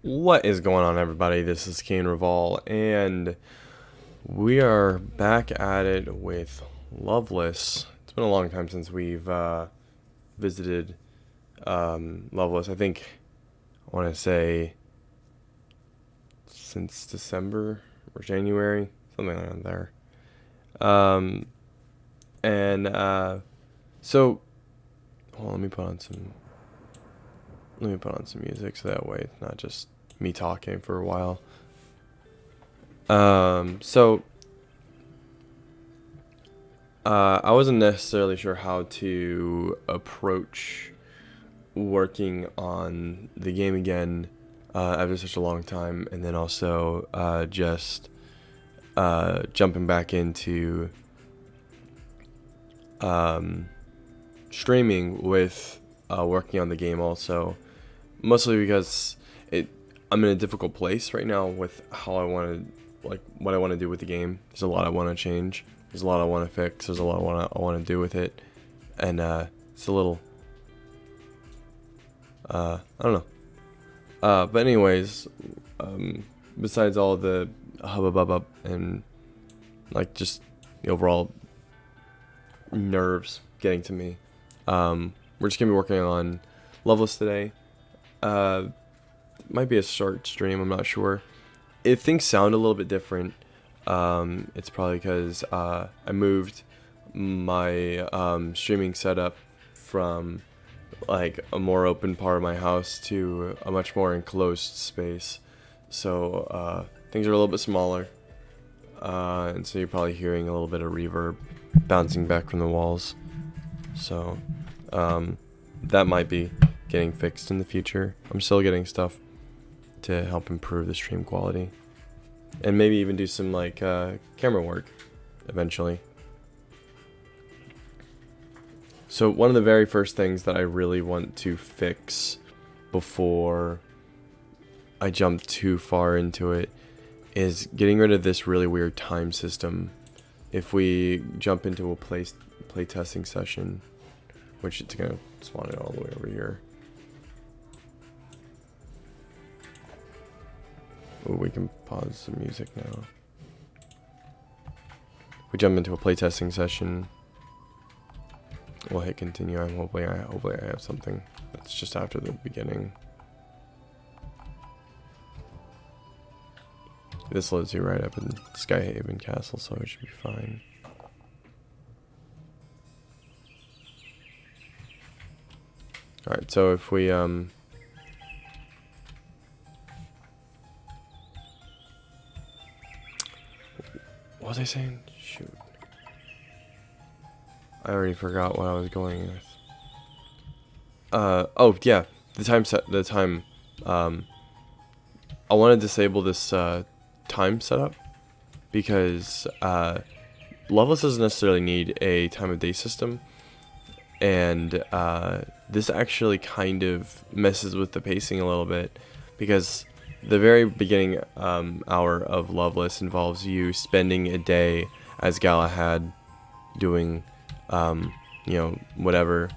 What is going on, everybody? This is Kane Reval, and we are back at it with Loveless. It's been a long time since we've visited Loveless. I think I want to say since December or January, something like that there. Um, and so, hold on, let me put on some music so that way it's not just me talking for a while. So I wasn't necessarily sure how to approach working on the game again after such a long time, and then also just jumping back into um, streaming with working on the game also, mostly because it I'm in a difficult place right now with how I want to what I want to do with the game. There's a lot I want to change. There's a lot I want to fix. There's a lot I want to do with it, and it's a little I don't know. But anyways, besides all the hubbub and just the overall nerves getting to me, we're just gonna be working on Loveless today. Uh, might be a short stream. I'm not sure. If things sound a little bit different, it's probably because I moved my streaming setup from a more open part of my house to a much more enclosed space. So things are a little bit smaller, and so you're probably hearing a little bit of reverb bouncing back from the walls. So that might be getting fixed in the future. I'm still getting stuff to help improve the stream quality, and maybe even do some camera work eventually. So one of the very first things that I really want to fix before I jump too far into it is getting rid of this really weird time system. If we jump into a play testing session, which it's gonna spawn it all the way over here. Ooh, we can pause the music now. We jump into a playtesting session. We'll hit continue. Hopefully I have something that's just after the beginning. This loads you right up in Skyhaven Castle, so it should be fine. Alright, so if we what was I saying? Shoot. I already forgot what I was going with. Oh yeah, the time, I want to disable this, time setup, because, Loveless doesn't necessarily need a time of day system, and, this actually kind of messes with the pacing a little bit, because the very beginning, hour of Loveless involves you spending a day as Galahad doing whatever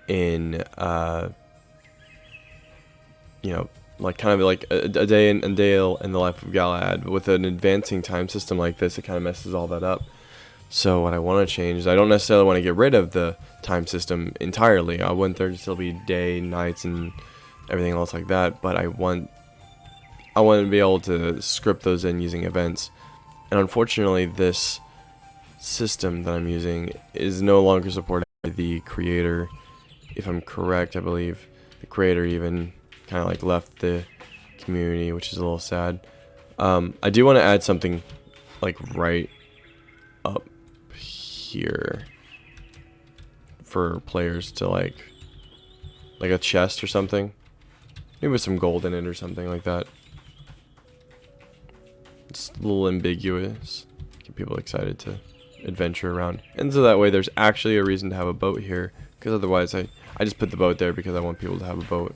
in kind of like a day in the life of Galahad. With an advancing time system like this, it kind of messes all that up. So what I want to change is I don't necessarily want to get rid of the time system entirely. I want there to still be day, nights, and everything else like that, but I want to be able to script those in using events. And unfortunately, this system that I'm using is no longer supported by the creator. If I'm correct, I believe the creator even kind of left the community, which is a little sad. I do want to add something right up here for players to like a chest or something, maybe with some gold in it or something like that. It's a little ambiguous, get people excited to adventure around, and so that way there's actually a reason to have a boat here, because otherwise I just put the boat there because I want people to have a boat.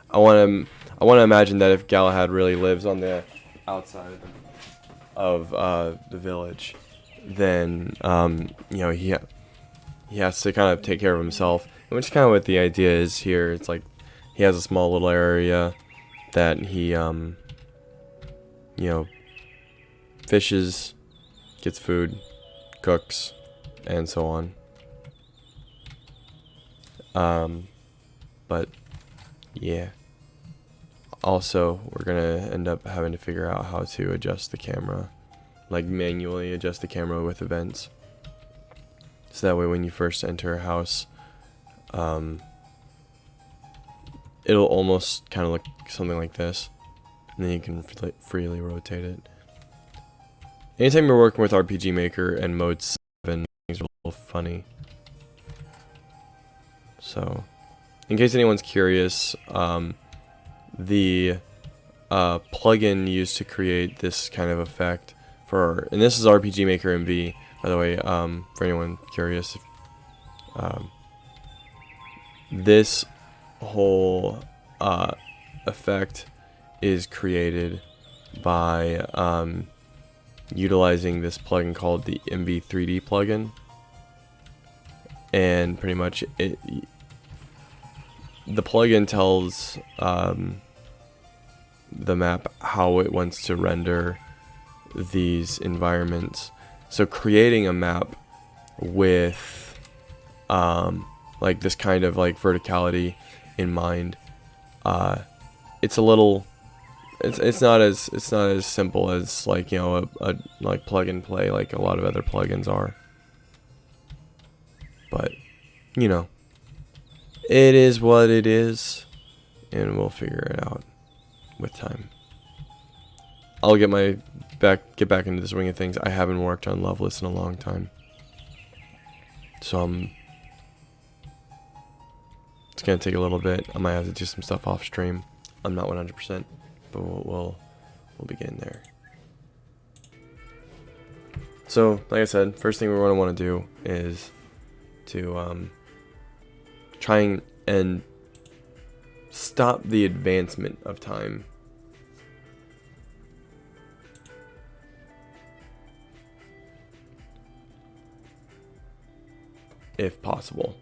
I want to imagine that if Galahad really lives on the outside of the village, then he has to kind of take care of himself, Which kind of what the idea is here. It's like he has a small little area that he fishes, gets food, cooks, and so on. But yeah. Also, we're gonna end up having to figure out how to adjust the camera, like manually adjust the camera with events. So that way when you first enter a house, it'll almost kind of look something like this. And then you can freely rotate it. Anytime you're working with RPG Maker and Mode 7, things are a little funny. So, in case anyone's curious, the plugin used to create this kind of effect and this is RPG Maker MV, by the way, for anyone curious. This whole effect is created by utilizing this plugin called the MV3D plugin, and pretty much the plugin tells the map how it wants to render these environments. So creating a map with like this kind of like verticality in mind, it's a little it's not as simple as like, you know, a like plug and play like a lot of other plugins are. But you know, it is what it is, and we'll figure it out with time. I'll get back into the swing of things. I haven't worked on Loveless in a long time, so it's gonna take a little bit. I might have to do some stuff off stream. I'm not 100%, but we'll begin there. So, like I said, first thing we're gonna want to do is to try and stop the advancement of time. If possible.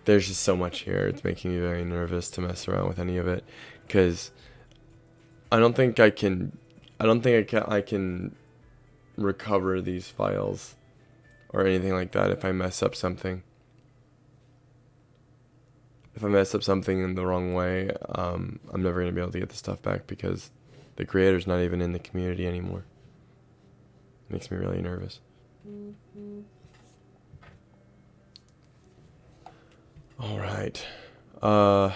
There's just so much here. It's making me very nervous to mess around with any of it, because I don't think I can recover these files or anything like that if I mess up something. If I mess up something in the wrong way, I'm never going to be able to get the stuff back, because the creator's not even in the community anymore. It makes me really nervous. Alright. I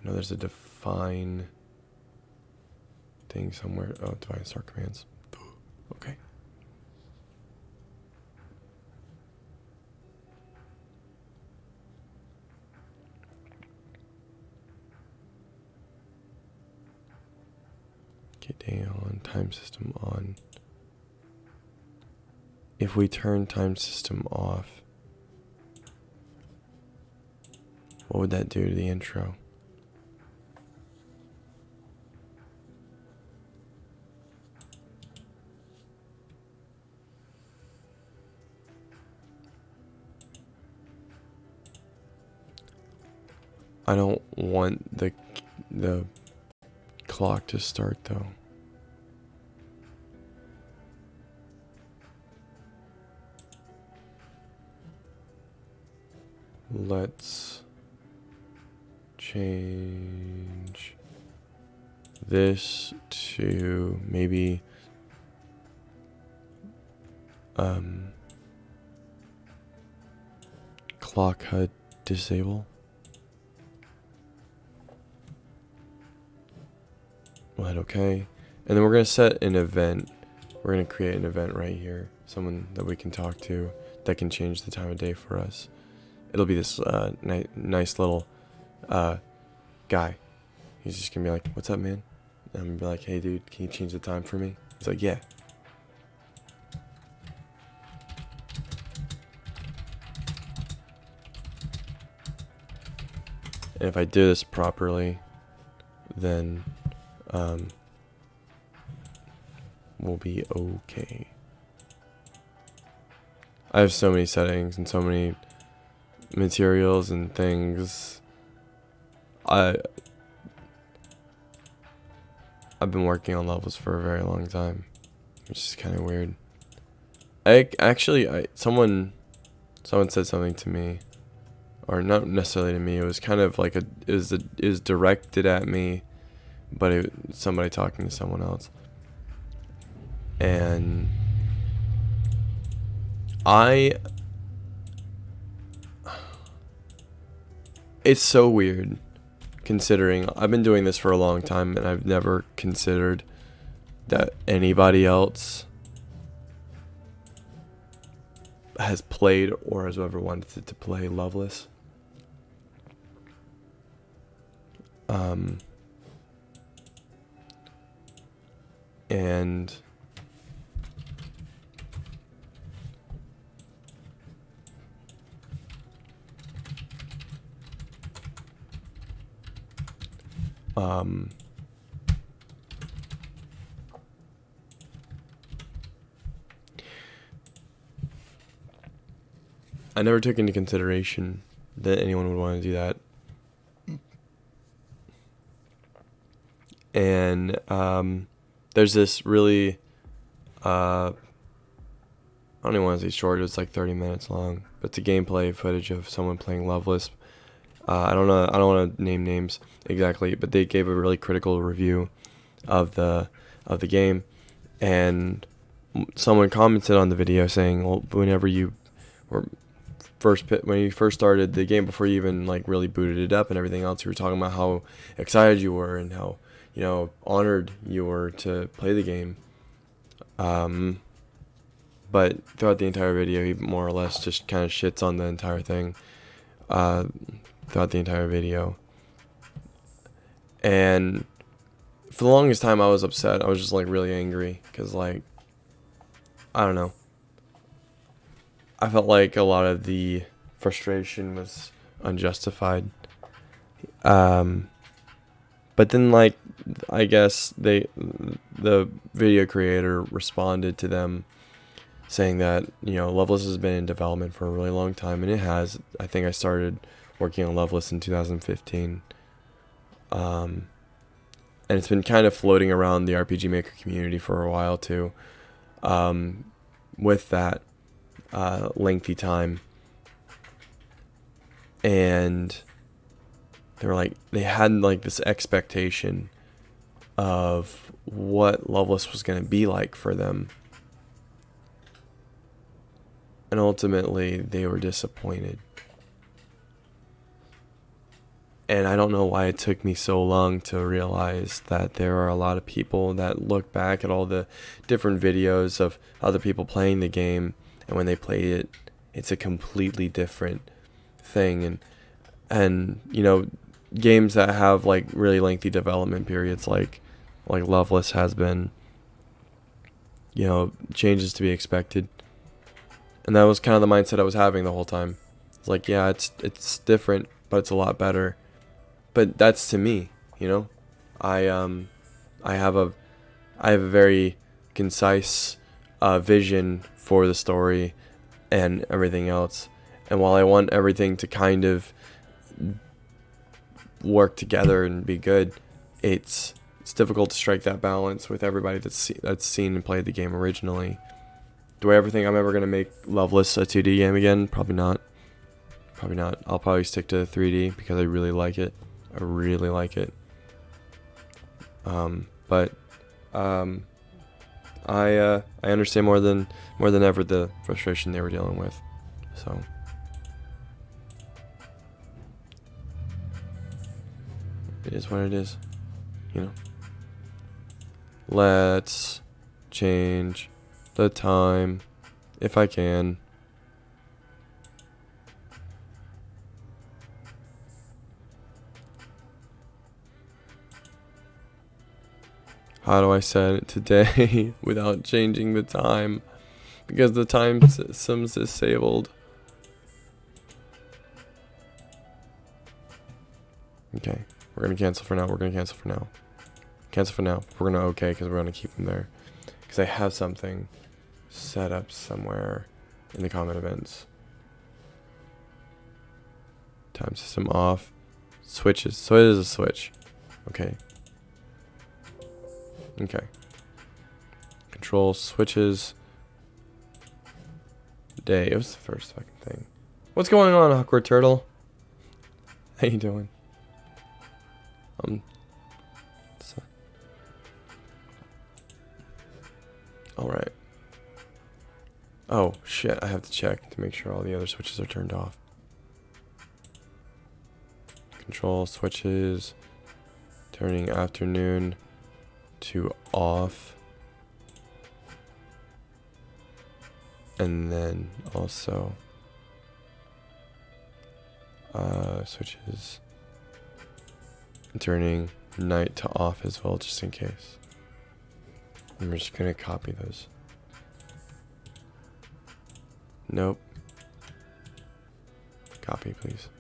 know there's a define thing somewhere. Oh, define start commands. Okay. Day on, time system on. If we turn time system off, what would that do to the intro? I don't want the clock to start though. Let's change this to maybe clock HUD disable. We'll hit OK, and then we're gonna set an event. We're gonna create an event right here, someone that we can talk to that can change the time of day for us. It'll be this nice little guy. He's just gonna be like, "What's up, man?" And I'm gonna be like, "Hey, dude, can you change the time for me?" He's like, "Yeah." And if I do this properly, then We'll be okay. I have so many settings and so many materials and things. I've been working on levels for a very long time, which is kind of weird. Someone said something to me, or not necessarily to me. It was kind of like it was directed at me, but somebody talking to someone else, and it's so weird considering I've been doing this for a long time and I've never considered that anybody else has played or has ever wanted to play Loveless. And I never took into consideration that anyone would want to do that. And there's this really I don't even want to say short, it's like 30 minutes long, but it's a gameplay footage of someone playing Loveless. I don't want to name names exactly, but they gave a really critical review of the game, and someone commented on the video saying, well, when you first started the game, before you even like really booted it up and everything else, you were talking about how excited you were and how, you know, honored you were to play the game. But throughout the entire video, he more or less just kind of shits on the entire thing. Throughout the entire video. And for the longest time I was upset. I was just like really angry because, like, I don't know, I felt like a lot of the frustration was unjustified. But then, like, I guess the video creator responded to them saying that, you know, Loveless has been in development for a really long time, and it has. I think I started working on Loveless in 2015. And it's been kind of floating around the RPG Maker community for a while too. With that lengthy time. And they had like this expectation of what Loveless was going to be like for them. And ultimately, they were disappointed. And I don't know why it took me so long to realize that there are a lot of people that look back at all the different videos of other people playing the game, and when they played it, it's a completely different thing. And you know, games that have like really lengthy development periods, like Loveless has been, you know, changes to be expected. And that was kind of the mindset I was having the whole time. It's like, yeah, it's different, but it's a lot better. But that's to me, you know. I have a very concise vision for the story and everything else. And while I want everything to kind of work together and be good, it's difficult to strike that balance with everybody that's seen and played the game originally. Do I ever think I'm ever going to make Loveless a 2D game again? Probably not. I'll probably stick to 3D because I really like it. But I understand more than ever the frustration they were dealing with. So it is what it is, you know. Let's change the time if I can. How do I set it today without changing the time? Because the time system's disabled. Okay, we're gonna cancel for now. Cancel for now. We're gonna okay because we're gonna keep them there. Because I have something set up somewhere in the common events. Time system off. Switches. So it is a switch. Okay. Okay. Control switches. Day. It was the first fucking thing. What's going on, awkward turtle? How you doing? So. All right. Oh shit! I have to check to make sure all the other switches are turned off. Control switches. Turning afternoon to off. And then also switches turning night to off as well, just in case. I'm just gonna copy those. Nope. Copy, please.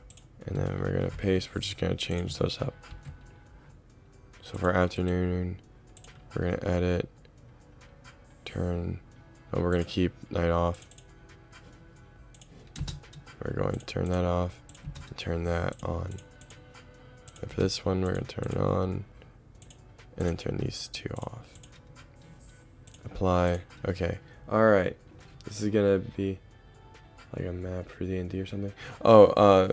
And then we're gonna paste. We're just gonna change those up. So for afternoon, we're gonna edit, turn. Oh, we're gonna keep night off. We're going to turn that off and turn that on. And for this one, we're gonna turn it on and then turn these two off. Apply. Okay. All right. This is gonna be like a map for D&D or something. Oh,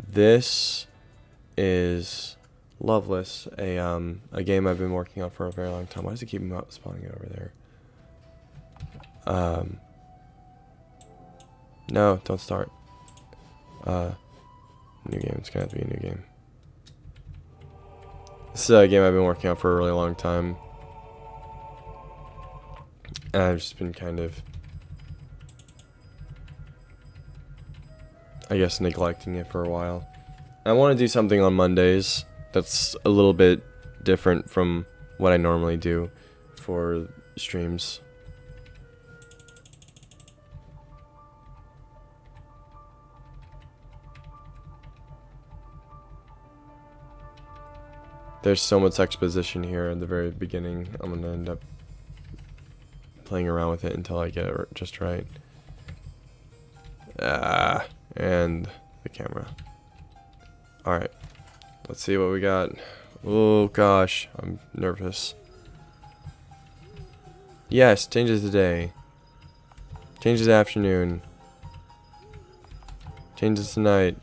this is Loveless, a game I've been working on for a very long time. Why does it keep spawning it over there? No, don't start. New game. It's gonna have to be a new game. This is a game I've been working on for a really long time. And I've just been kind of, I guess, neglecting it for a while. I want to do something on Mondays that's a little bit different from what I normally do for streams. There's so much exposition here at the very beginning. I'm gonna end up playing around with it until I get it just right. And the camera. Alright. Let's see what we got. Oh gosh, I'm nervous. Yes, changes the day. Changes the afternoon. Changes the night.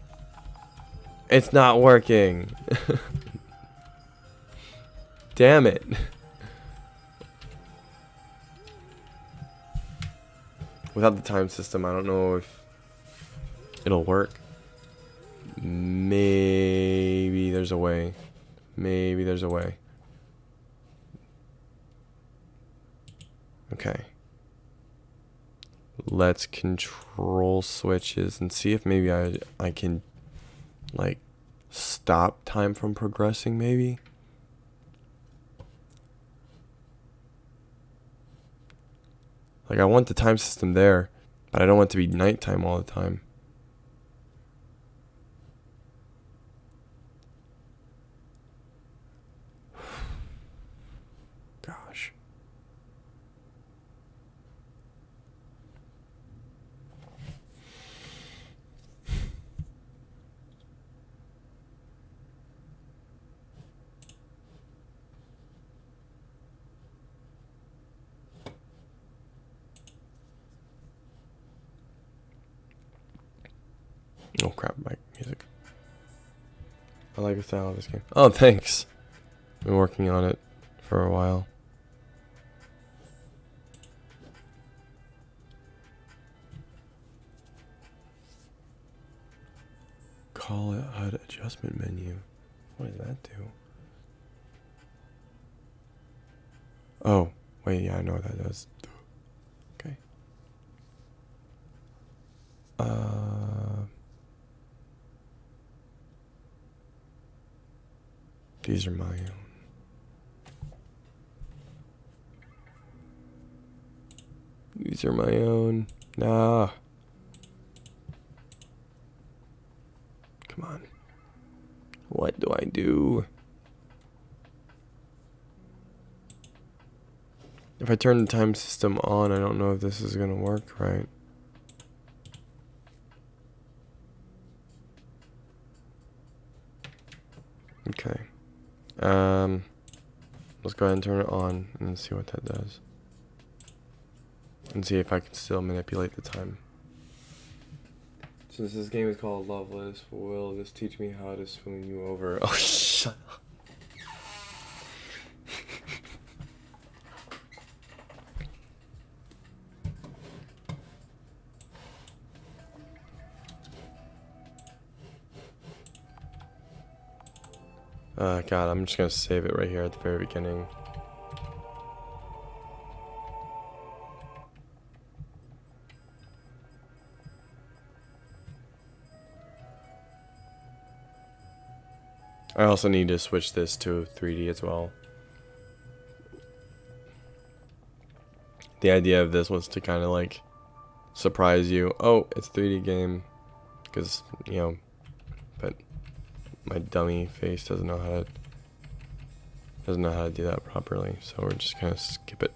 It's not working. Damn it. Without the time system, I don't know if it'll work. Maybe there's a way. Maybe there's a way. Okay. Let's control switches and see if maybe I can like stop time from progressing maybe. Like I want the time system there, but I don't want it to be nighttime all the time. Gosh. Oh crap, my music. I like the style of this game. Oh, thanks. Been working on it for a while. Call it HUD adjustment menu. What does that do? Oh, wait, yeah, I know what that does. Okay. These are my own. These are my own. Nah. Come on. What do I do? If I turn the time system on, I don't know if this is gonna work right. Okay. Let's go ahead and turn it on and see what that does. And see if I can still manipulate the time. Since this game is called Loveless, will this teach me how to swoon you over? Oh, shut up. God, I'm just gonna save it right here at the very beginning. I also need to switch this to 3D as well. The idea of this was to kind of like surprise you. Oh, it's a 3D game. Because, you know, but my dummy face doesn't know how to do that properly. So we're just gonna skip it.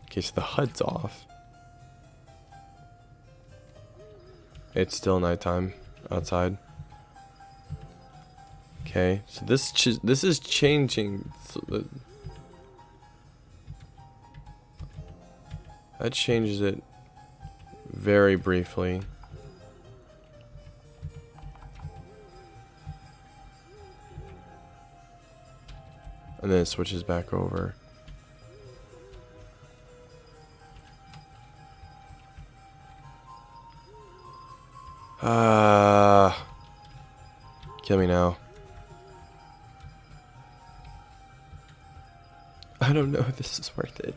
Okay, so the HUD's off. It's still nighttime outside. Okay, so this is changing. So that changes it very briefly. And then it switches back over. Kill me now. I don't know if this is worth it.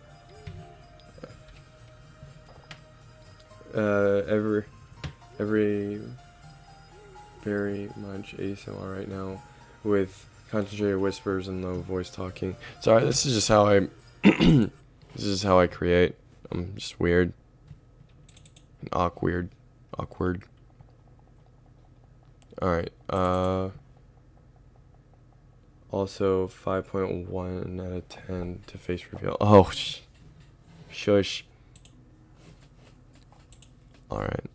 Every very much ASMR right now with concentrated whispers and low voice talking. Sorry, this is just how I this is how I create. I'm just weird and awkward. Alright, also 5.1 out of 10 to face reveal. Oh, shush. Alright.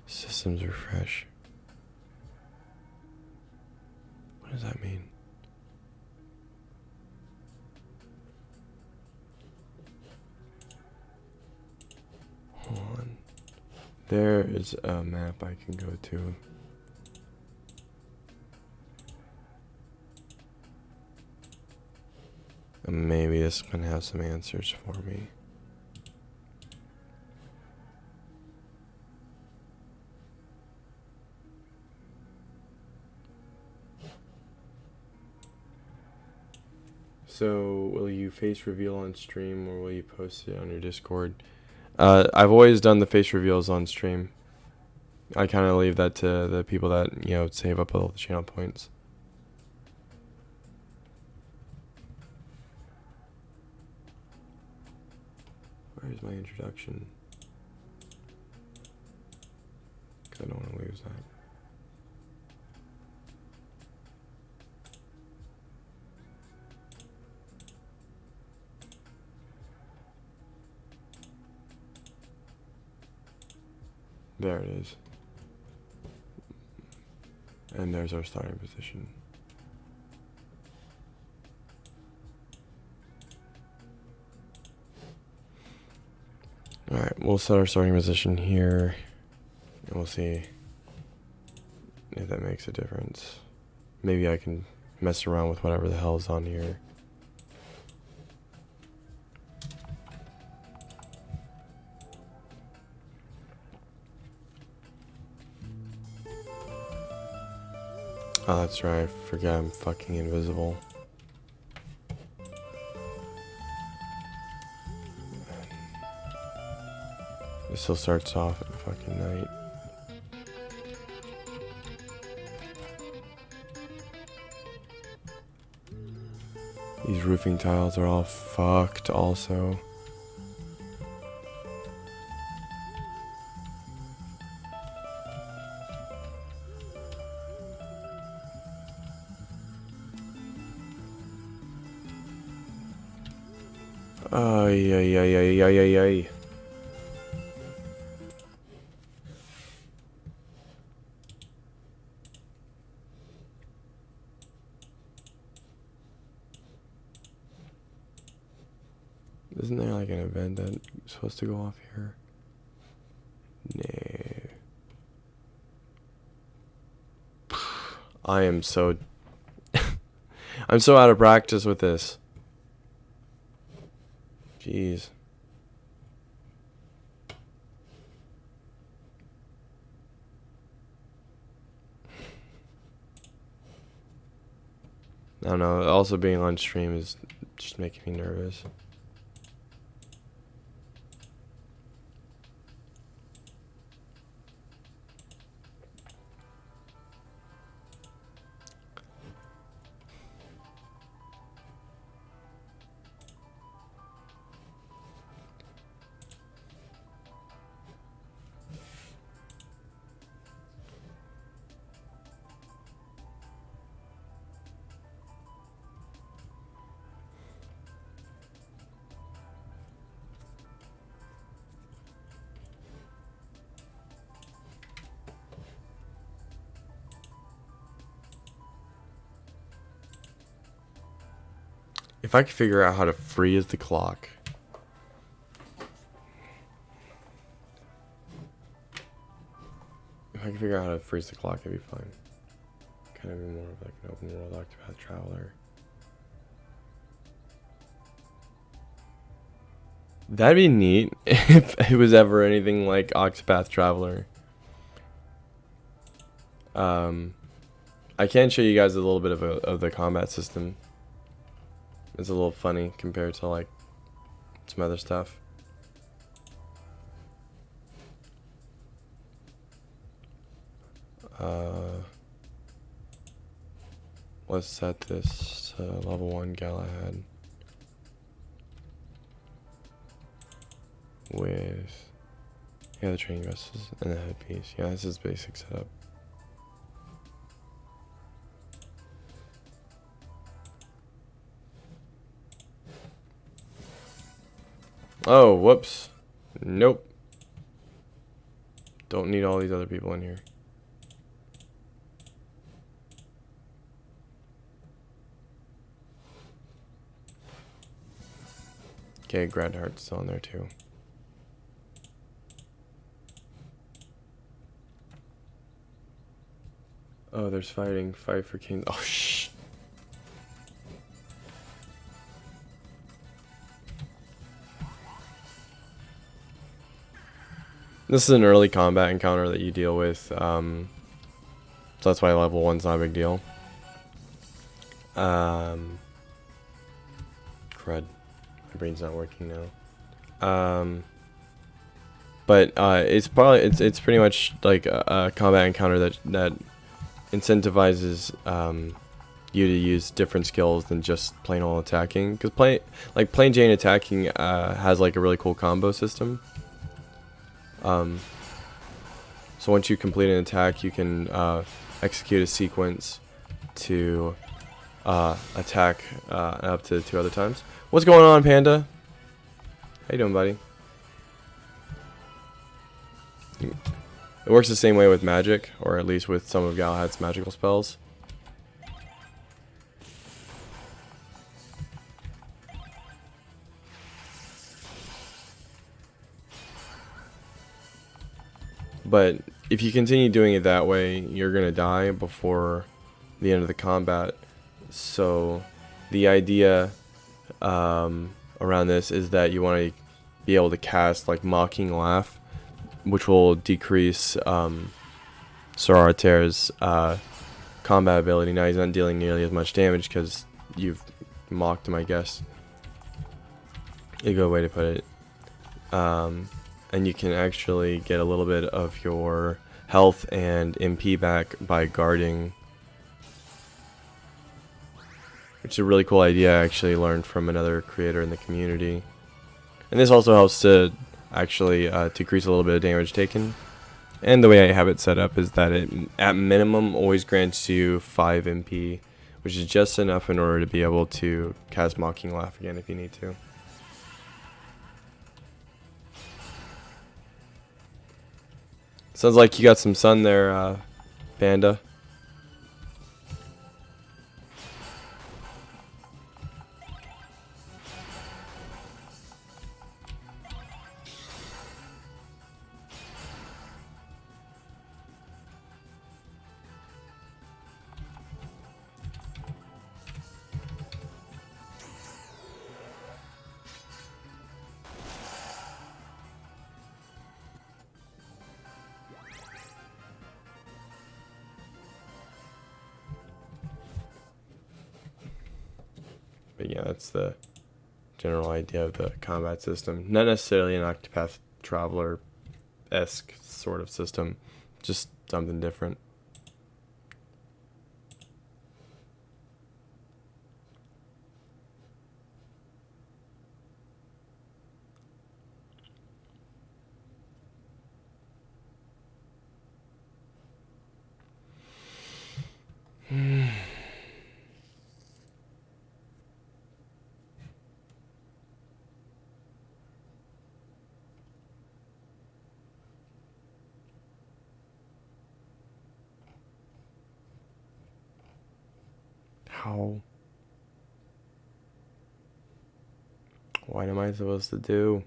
Systems refresh. What does that mean? Hold on. There is a map I can go to. And maybe this can have some answers for me. So, will you face reveal on stream or will you post it on your Discord? I've always done the face reveals on stream. I kind of leave that to the people that, you know, save up all the channel points. Where's my introduction? Because I don't want to lose that. There it is. And there's our starting position. Alright, we'll set our starting position here. And we'll see if that makes a difference. Maybe I can mess around with whatever the hell's on here. Oh, that's right. I forgot I'm fucking invisible. It still starts off at fucking night. These roofing tiles are all fucked also. Ay, ay, ay, ay, ay, ay, ay. Isn't there like an event that's supposed to go off here? No. I am so... I'm so out of practice with this. Jeez. I don't know. Also being on stream is just making me nervous. If I could figure out how to freeze the clock. If I could figure out how to freeze the clock, it'd be fine. Kind of be more of like an open world Octopath Traveler. That'd be neat if it was ever anything like Octopath Traveler. I can show you guys a little bit of the combat system. It's a little funny compared to like some other stuff. Let's set this to level 1 Galahad with the training vests and the headpiece. Yeah, this is basic setup. Oh, whoops. Nope. Don't need all these other people in here. Okay, Gradhart's still in there too. Oh, there's fighting. Fight for King. Oh, shh. This is an early combat encounter that you deal with, so that's why level 1's not a big deal. Crud. My brain's not working now. But it's pretty much like a combat encounter that incentivizes you to use different skills than just plain old attacking. Because plain Jane attacking has like a really cool combo system. So once you complete an attack, you can execute a sequence to attack up to 2 other times. What's going on, Panda? How you doing, buddy? It works the same way with magic, or at least with some of Galahad's magical spells. But if you continue doing it that way, you're gonna die before the end of the combat. So the idea around this is that you want to be able to cast like Mocking Laugh, which will decrease Sorarter's combat ability. Now he's not dealing nearly as much damage because you've mocked him, I guess. A good way to put it. And you can actually get a little bit of your health and MP back by guarding which is a really cool idea I actually learned from another creator in the community. And this also helps to actually decrease a little bit of damage taken. And the way I have it set up is that it, at minimum, always grants you 5 MP, which is just enough in order to be able to cast Mocking Laugh again if you need to. Sounds like you got some sun there, Banda. But yeah, that's the general idea of the combat system. Not necessarily an Octopath Traveler-esque sort of system, just something different. How? What am I supposed to do?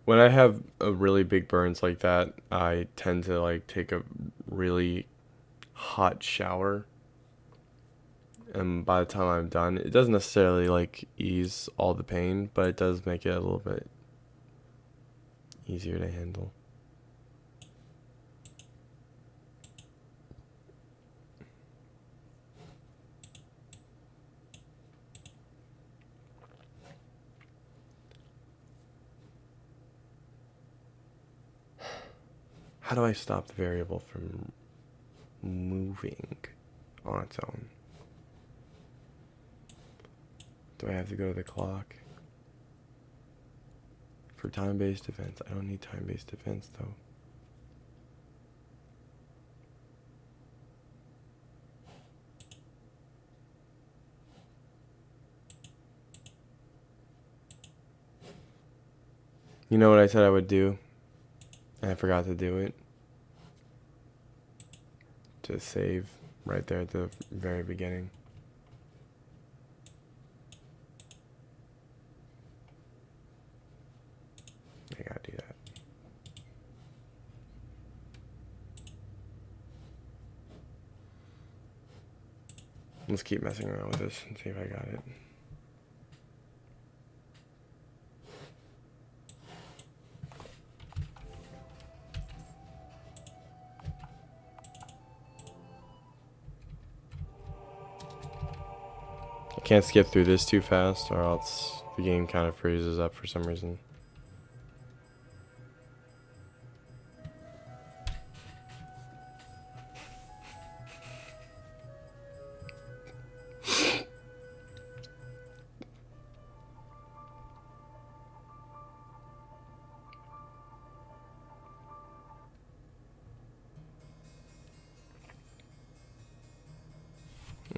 When I have a really big burns like that, I tend to like take a really hot shower. And by the time I'm done, it doesn't necessarily like ease all the pain, but it does make it a little bit easier to handle. How do I stop the variable from moving on its own? Do I have to go to the clock? For time-based defense, I don't need time-based defense though. You know what I said I would do? And I forgot to do it. To save right there at the very beginning. I gotta do that. Let's keep messing around with this and see if I got it. I can't skip through this too fast or else the game kind of freezes up for some reason.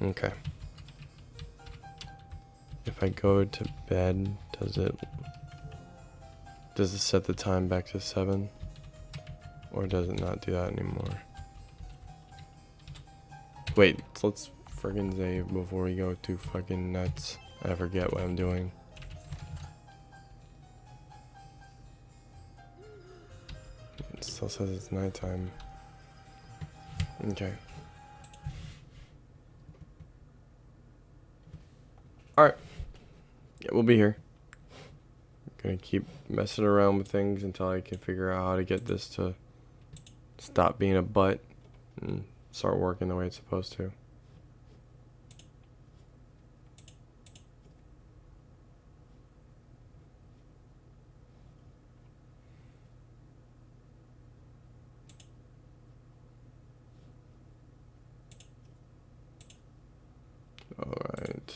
Okay. If I go to bed, does it set the time back to 7? Or does it not do that anymore? Wait, let's friggin' save before we go too fucking nuts. I forget what I'm doing. It still says it's nighttime. Okay. Alright. Yeah, we'll be here. I'm gonna keep messing around with things until I can figure out how to get this to stop being a butt and start working the way it's supposed to. Alright.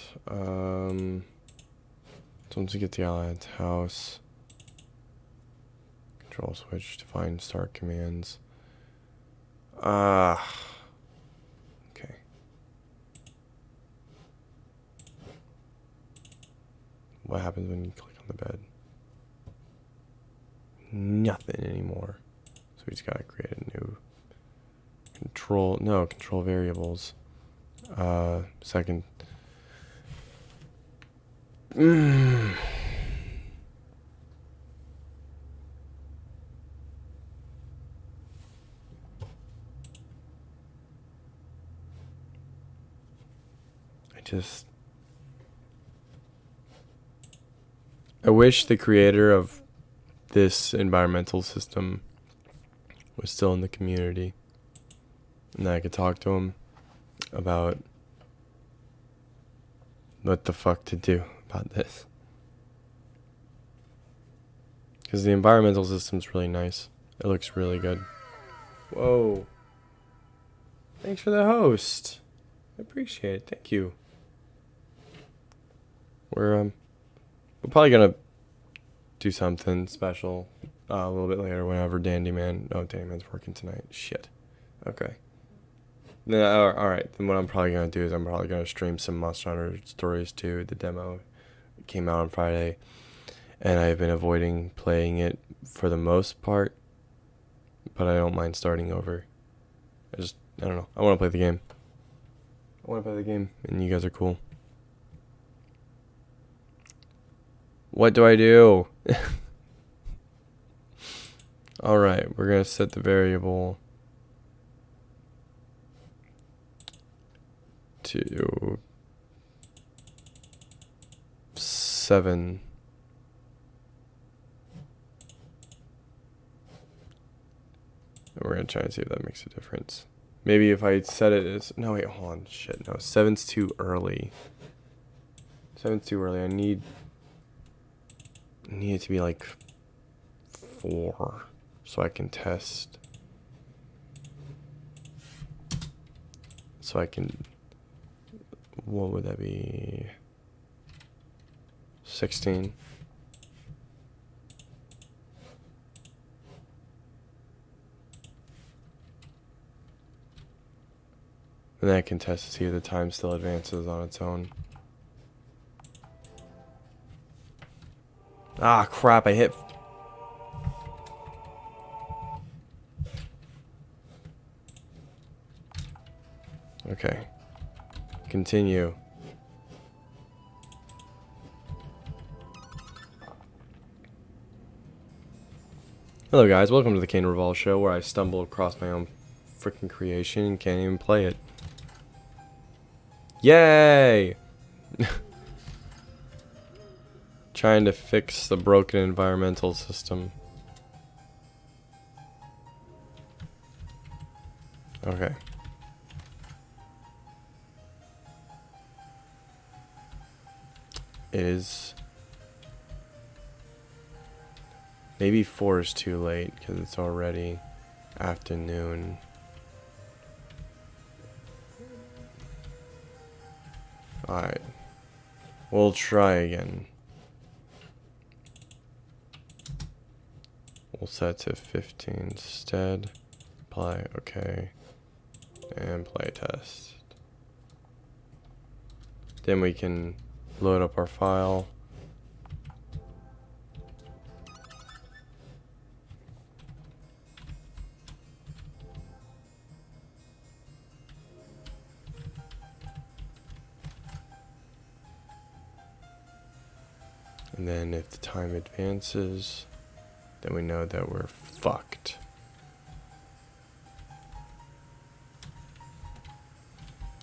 So once you get the allied house, control switch, define start commands. Okay. What happens when you click on the bed? Nothing anymore. So we just gotta create a new control variables. Second. I wish the creator of this environmental system was still in the community and that I could talk to him about what the fuck to do about this. Because the environmental system's really nice. It looks really good. Whoa. Thanks for the host. I appreciate it. Thank you. We're probably gonna do something special a little bit later whenever Dandyman's working tonight. Shit. Okay. Then, alright, then what I'm probably gonna do is I'm probably gonna stream some Monster Hunter Stories 2. The demo came out on Friday, and I've been avoiding playing it for the most part, but I don't mind starting over. I don't know. I want to play the game. And you guys are cool. What do I do? Alright, we're going to set the variable to 7. And we're going to try and see if that makes a difference. Maybe if I set it as... No, wait, hold on. Shit, no. 7's too early. I need it to be like 4 so I can test. What would that be? 16. And then I can test to see if the time still advances on its own. Ah, crap, I hit... Okay. Continue. Hello guys, welcome to the Kane Revolve Show, where I stumble across my own freaking creation and can't even play it. Yay! Trying to fix the broken environmental system. Okay. Maybe 4 is too late because it's already afternoon. Alright. We'll try again. We'll set to 15 instead. Apply, okay. And play test. Then we can load up our file. And then if the time advances, then we know that we're fucked.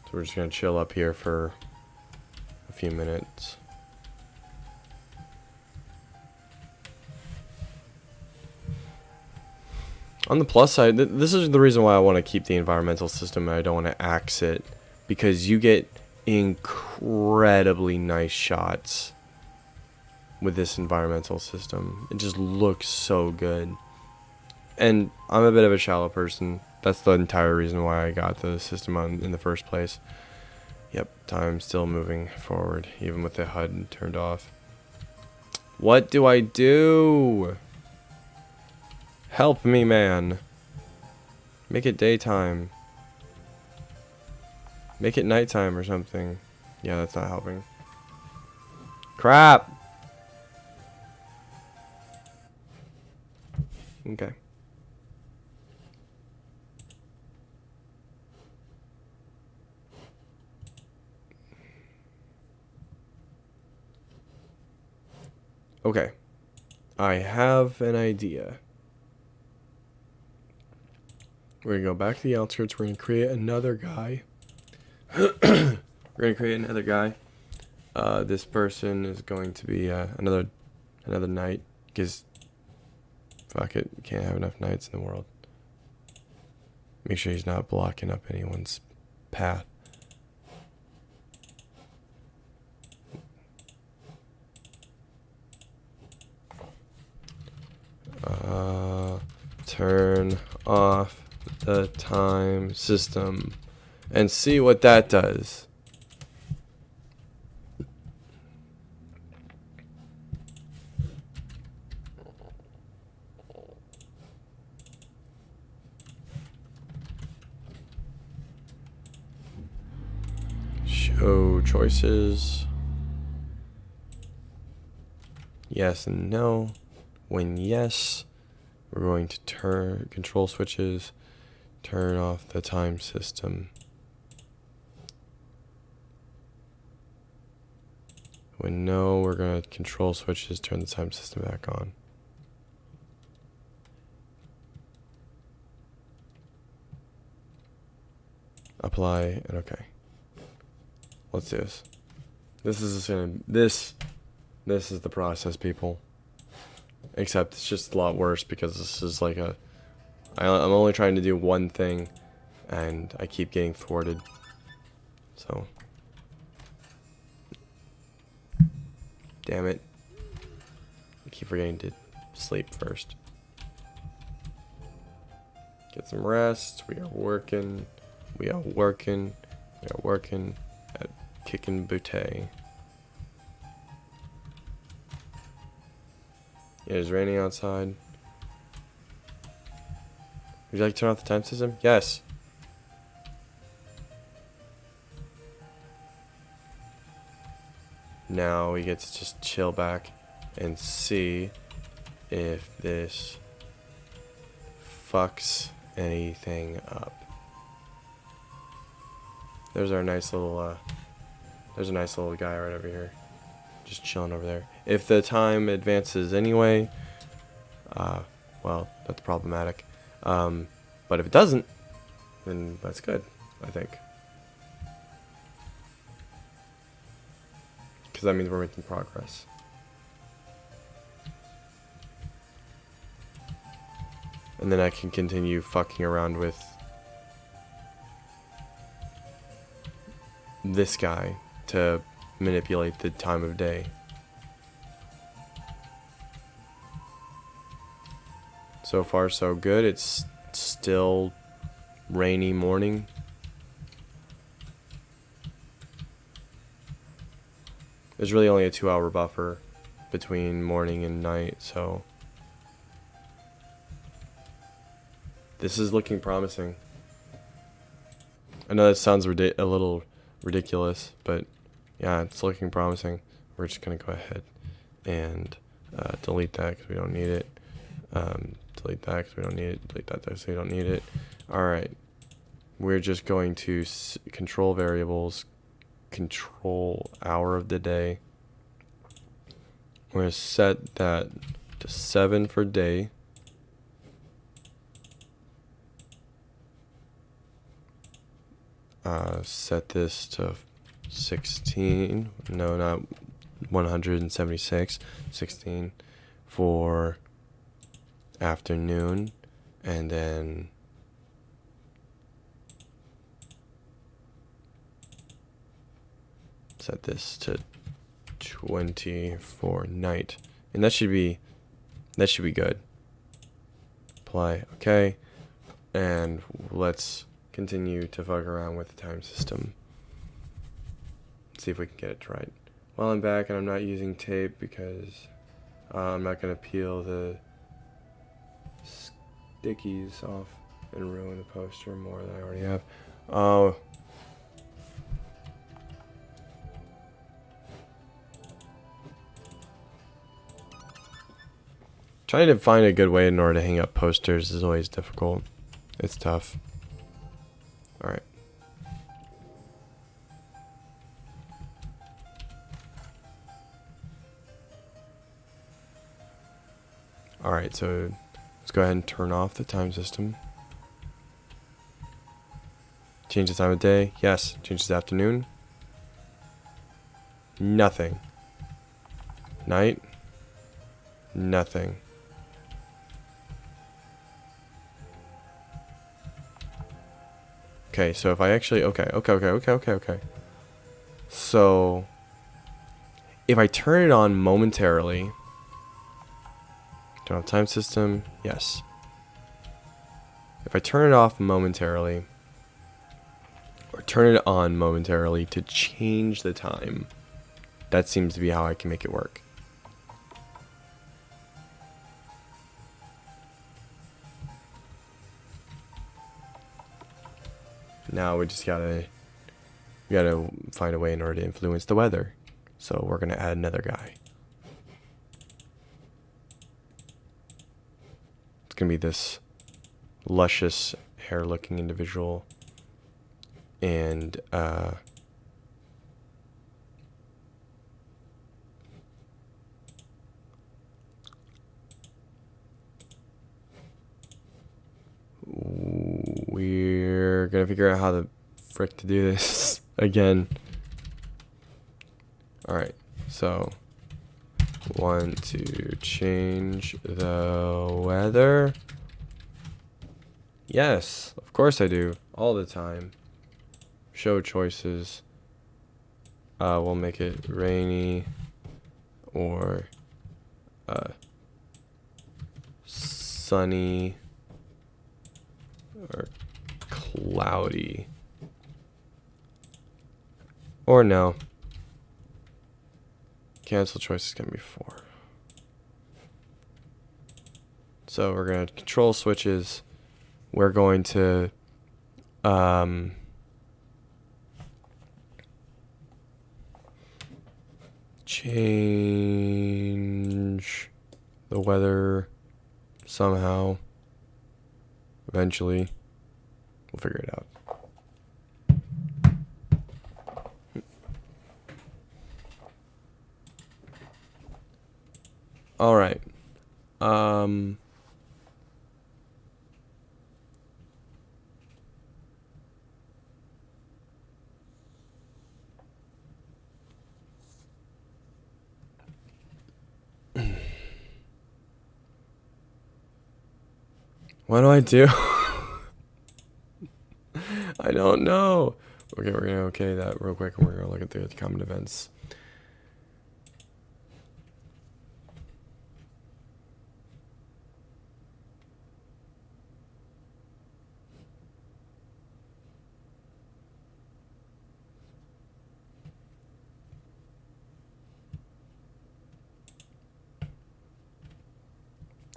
So we're just gonna chill up here for a few minutes. On the plus side, this is the reason why I want to keep the environmental system and I don't want to axe it, because you get incredibly nice shots with this environmental system. It just looks so good. And I'm a bit of a shallow person. That's the entire reason why I got the system on in the first place. Yep, time's still moving forward, even with the HUD turned off. What do I do? Help me, man. Make it daytime. Make it nighttime or something. Yeah, that's not helping. Crap! Okay. Okay. I have an idea. We're going to go back to the outskirts. We're going to create another guy. This person is going to be another knight. Because, fuck it, you can't have enough knights in the world. Make sure he's not blocking up anyone's path. Turn off the time system and see what that does. Show choices. Yes and no. When yes, we're going to turn control switches, turn off the time system. When no, we're going to control switches, turn the time system back on. Apply and okay. Let's do this. This is the process, people. Except it's just a lot worse because this is like I'm only trying to do one thing and I keep getting thwarted. So. Damn it. I keep forgetting to sleep first. Get some rest. We are working at kicking booty. It is raining outside. Would you like to turn off the time system? Yes. Now we get to just chill back and see if this fucks anything up. There's our nice little there's a nice little guy right over here. Just chilling over there. If the time advances anyway, well, that's problematic. But if it doesn't, then that's good, I think. Because that means we're making progress. And then I can continue fucking around with this guy to manipulate the time of day. So far so good. It's still rainy morning. There's really only a 2-hour buffer between morning and night, so this is looking promising. I know that sounds a little ridiculous, but yeah, it's looking promising. We're just gonna go ahead and delete that because we don't need it. Delete that because we don't need it. Delete that because we don't need it. Alright. We're just going to control variables, control hour of the day. We're going to set that to 7 for day. Set this to 16. No, not 176. 16 for afternoon. And then set this to 20 for night. And that should be good. Apply, okay. And let's continue to fuck around with the time system. See if we can get it right. Well, I'm back and I'm not using tape because I'm not going to peel the stickies off and ruin the poster more than I already have. Trying to find a good way in order to hang up posters is always difficult. It's tough. Alright. Alright, so let's go ahead and turn off the time system. Change the time of day. Yes. Change the afternoon. Nothing. Night. Nothing. Okay, so if I actually... Okay. So, if I turn it on momentarily... Turn off time system. Yes. If I turn it off momentarily... Or turn it on momentarily to change the time... That seems to be how I can make it work. Now we just gotta find a way in order to influence the weather. So we're gonna add another guy. It's gonna be this luscious hair looking individual. And we're gonna figure out how the frick to do this again. Alright, so want to change the weather. Yes, of course I do, all the time. Show choices. We'll make it rainy or sunny or cloudy, or no. Cancel choice is gonna be 4. So we're gonna control switches. We're going to change the weather somehow. Eventually, we'll figure it out. All right. What do I do? I don't know. Okay, we're gonna okay that real quick and we're gonna look at the common events.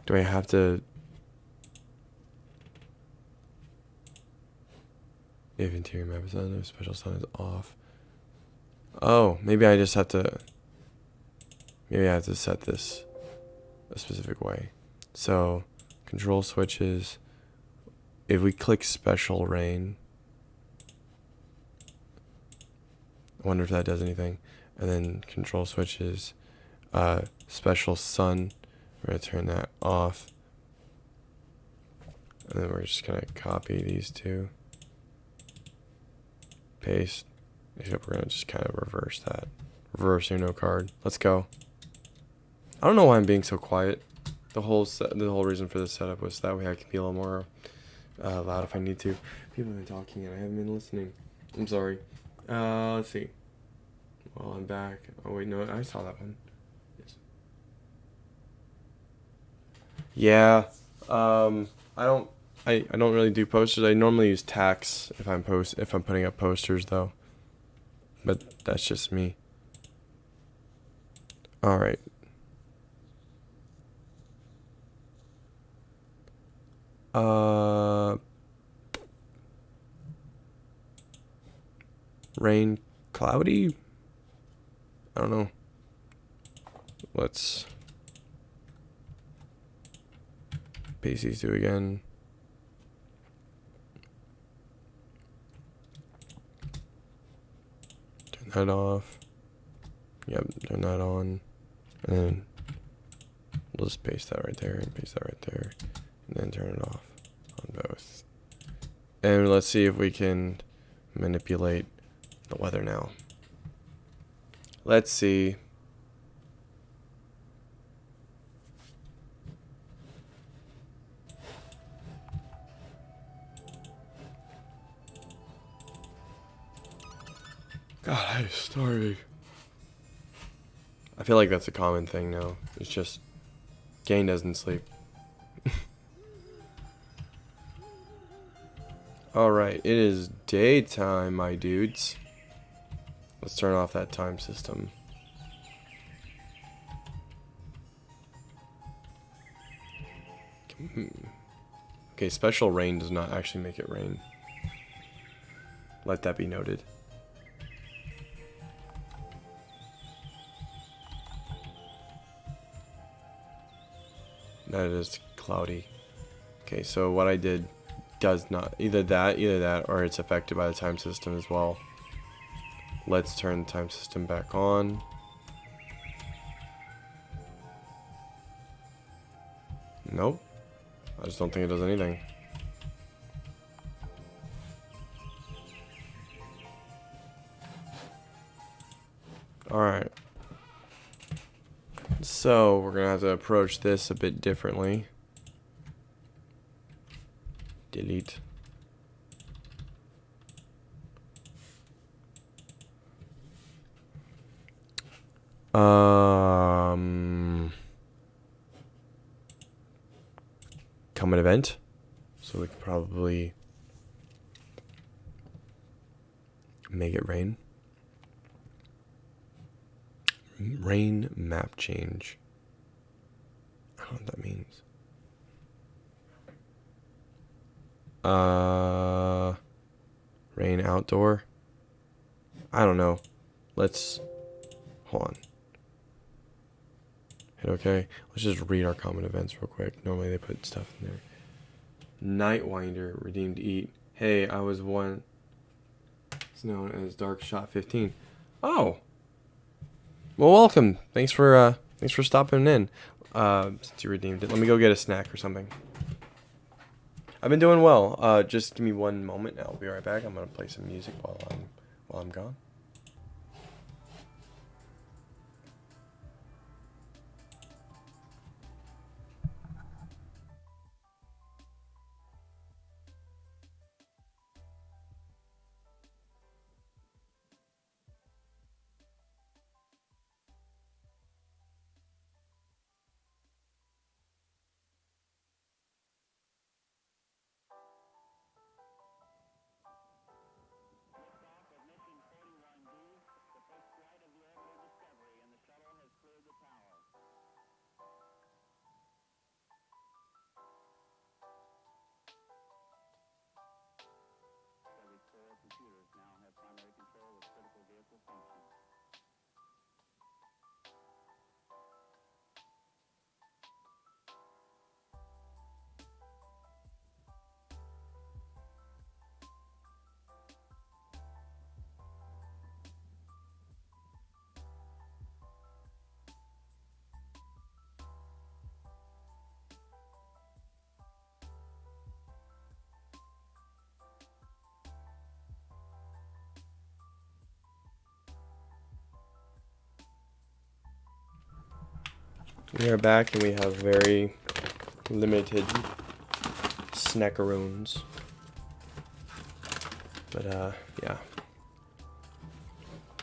Do I have to... If interior map is on, if special sun is off. Oh, maybe I just have to... Maybe I have to set this a specific way. So, control switches. If we click special rain... I wonder if that does anything. And then control switches. Special sun. We're going to turn that off. And then we're just going to copy these two. Paste. Except we're going to just kind of reverse that. Reverse Uno card. Let's go. I don't know why I'm being so quiet. The whole reason for this setup was that way I can be a little more loud if I need to. People have been talking and I haven't been listening. I'm sorry. Let's see. Well, I'm back. Oh wait, no, I saw that one. Yes. Yeah. I don't really do posters. I normally use tacks if I'm putting up posters though. But that's just me. All right. Rain, cloudy. I don't know. Let's paste these two again. Turn that off. Yep, turn that on. And then we'll just paste that right there and paste that right there. And then turn it off on both. And let's see if we can manipulate the weather now. Let's see. God, I'm starving. I feel like that's a common thing now. It's just Kane doesn't sleep. Alright, it is daytime, my dudes. Let's turn off that time system. Okay, special rain does not actually make it rain. Let that be noted. That is cloudy. Okay, so what I did does not either that or it's affected by the time system as well. Let's turn the time system back on. Nope. I just don't think it does anything. Alright. So we're gonna have to approach this a bit differently. Delete. Come an event. So we could probably make it rain. Rain map change. I don't know what that means. Rain outdoor. I don't know. Let's hold on. Hit okay. Let's just read our common events real quick. Normally they put stuff in there. Nightwinder redeemed eat. Hey, I was one. It's known as Dark Shot 15. Oh. Well, welcome. Thanks for stopping in. Since you redeemed it, let me go get a snack or something. I've been doing well. Just give me one moment. I'll be right back. I'm gonna play some music while I'm gone. We are back and we have very limited snackaroons. But yeah.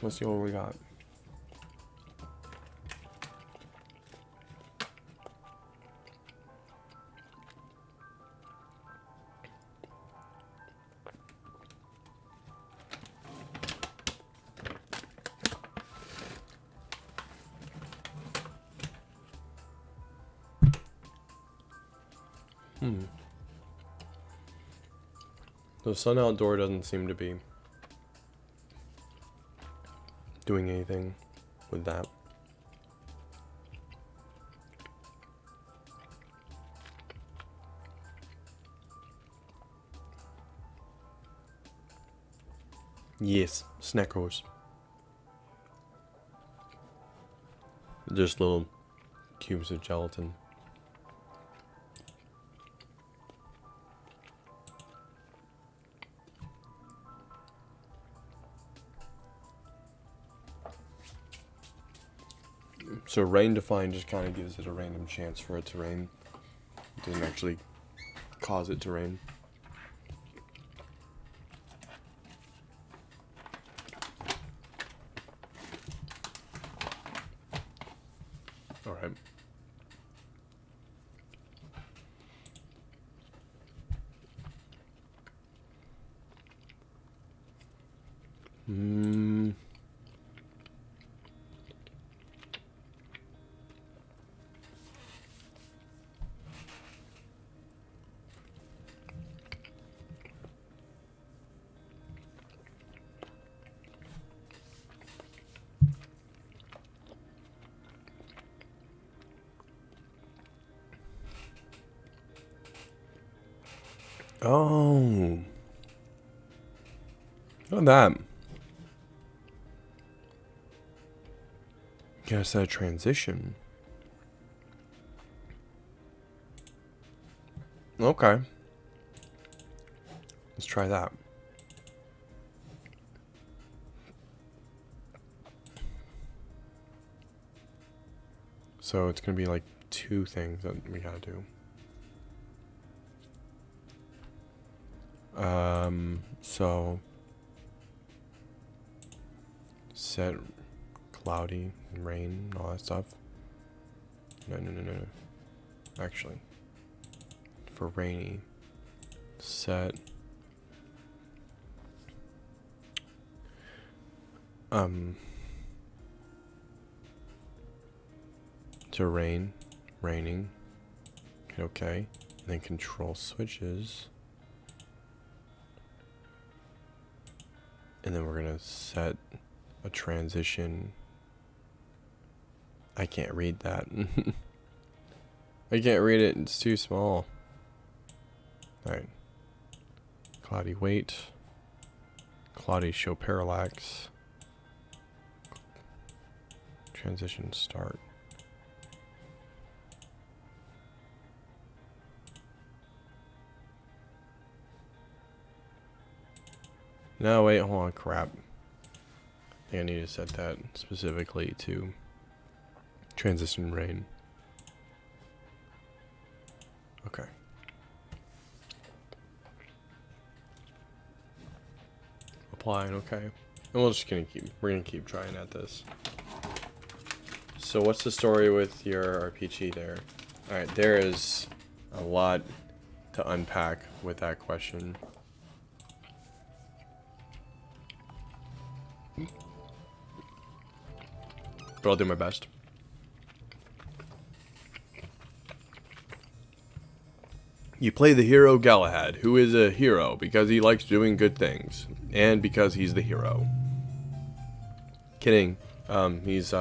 Let's see what we got. The sun outdoor doesn't seem to be doing anything with that. Yes, snackos. Just little cubes of gelatin. So rain define just kind of gives it a random chance for it to rain. It doesn't actually cause it to rain. Alright. Oh. Look at that. Gotta set a transition. Okay. Let's try that. So it's gonna be like two things that we gotta do. So set cloudy and rain and all that stuff. No. Actually, for rainy, set to raining. Okay. And then control switches. And then we're gonna set a transition. I can't read that. I can't read it, it's too small. Alright. Cloudy wait. Cloudy show parallax. Transition start. No, wait, hold on, crap. I think I need to set that specifically to transition rain. Okay. Applying, okay. And we're gonna keep trying at this. So what's the story with your RPG there? Alright, there is a lot to unpack with that question. But I'll do my best. You play the hero Galahad, who is a hero because he likes doing good things, and because he's the hero. Kidding. He's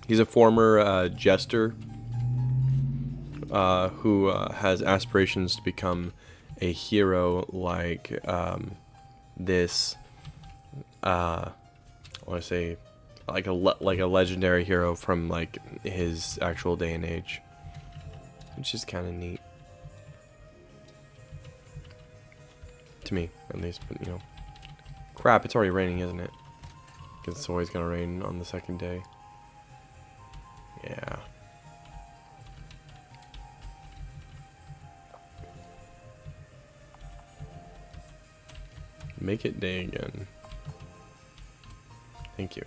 he's a former jester who has aspirations to become a hero like this. I want to say like a legendary hero from like his actual day and age, which is kind of neat to me, at least. But you know, crap, it's already raining, isn't it? Because it's always gonna rain on the second day. Yeah. make it day again. Thank you.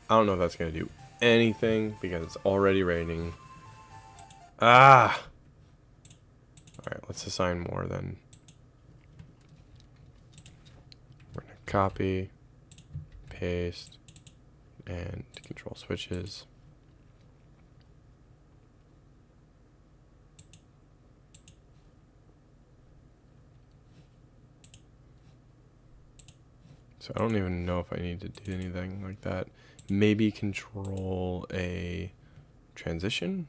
I don't know if that's gonna do anything because it's already raining. Ah! Alright, let's assign more then. We're gonna copy, paste, and control switches. So I don't even know if I need to do anything like that. Maybe control a transition.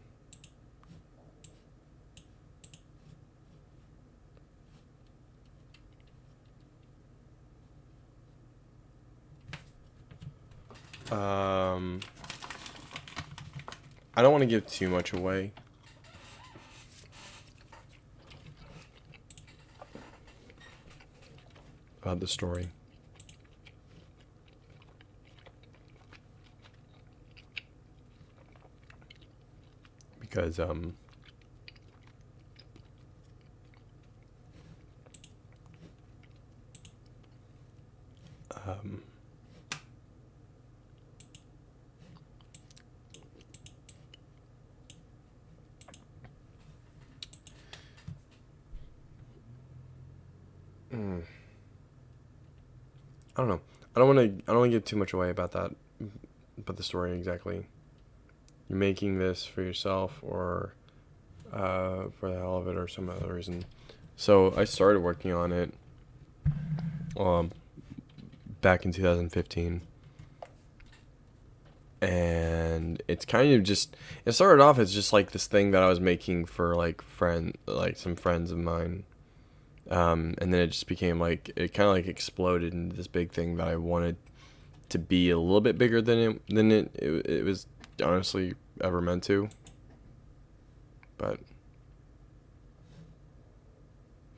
I don't want to give too much away. About the story. Because I don't know. I don't want to give too much away about that, about the story exactly. You're making this for yourself or for the hell of it or some other reason. So I started working on it back in 2015. And it's kind of just, it started off as just like this thing that I was making for like some friends of mine. And then it just became like, it kind of like exploded into this big thing that I wanted to be a little bit bigger than it was honestly ever meant to. But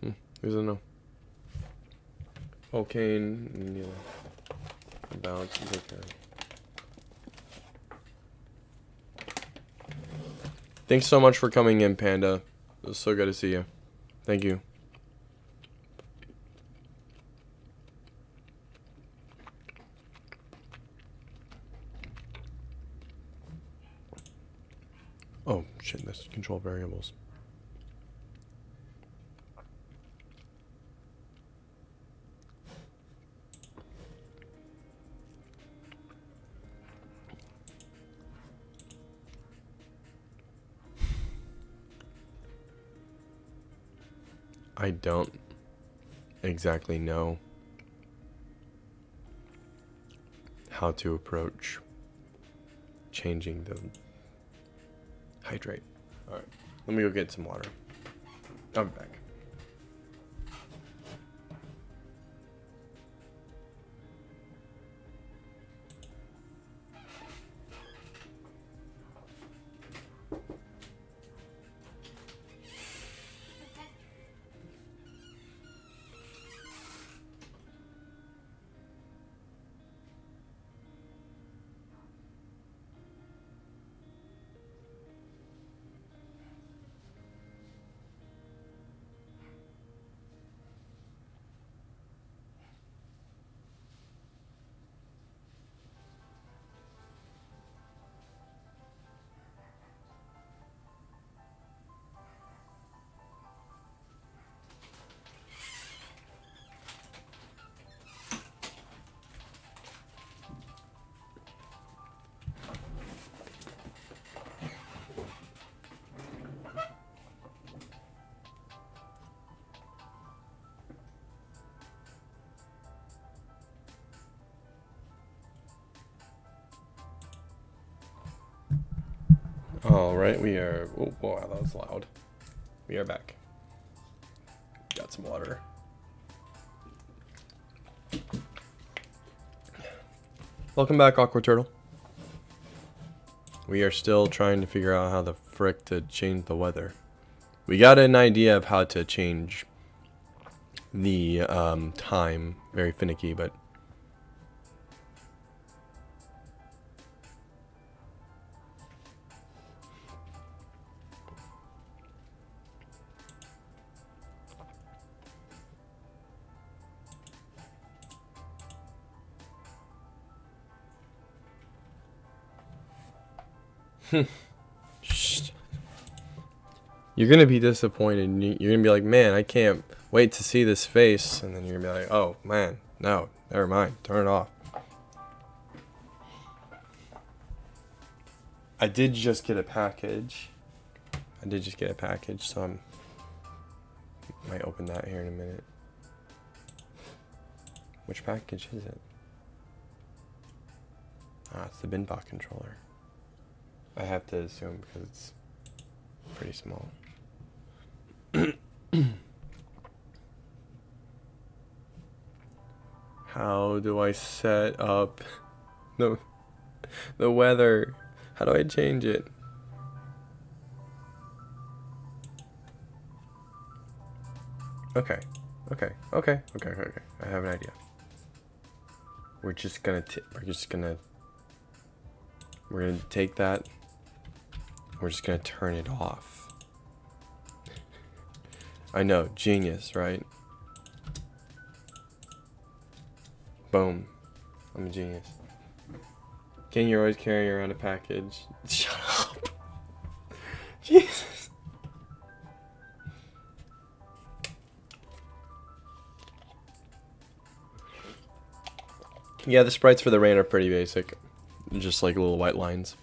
who doesn't know? Oh, Kane, balance is okay. Thanks so much for coming in, Panda. It was so good to see you. Thank you. Oh, shit, that's control variables. I don't exactly know how to approach changing the hydrate. Alright, let me go get some water. I'll be back. Alright, we are... Oh, wow, that was loud. We are back. Got some water. Welcome back, Awkward Turtle. We are still trying to figure out how the frick to change the weather. We got an idea of how to change the time. Very finicky, but... Shh. You're gonna be disappointed. You're gonna be like, man, I can't wait to see this face. And then you're gonna be like, oh man, no, never mind. Turn it off. I did just get a package. So I might open that here in a minute. Which package is it? Ah, it's the Binbot controller. I have to assume because it's pretty small. How do I set up the weather? How do I change it? Okay. I have an idea. We're gonna take that. We're just gonna turn it off. I know, genius, right? Boom. I'm a genius. Can you always carry around a package? Shut up. Jesus. Yeah, the sprites for the rain are pretty basic. Just like little white lines.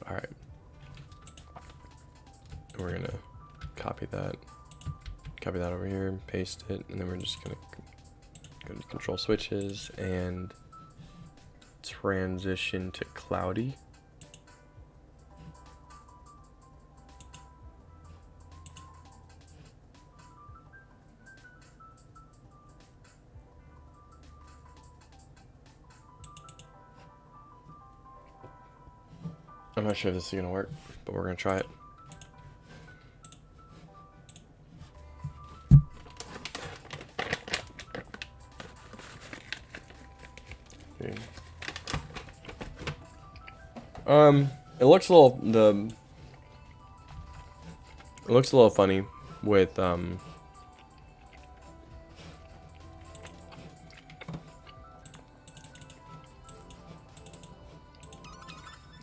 Alright. We're gonna copy that over here, paste it, and then we're just gonna go to control switches and transition to cloudy. I'm not sure if this is gonna work, but we're gonna try it. Okay. It looks a little funny with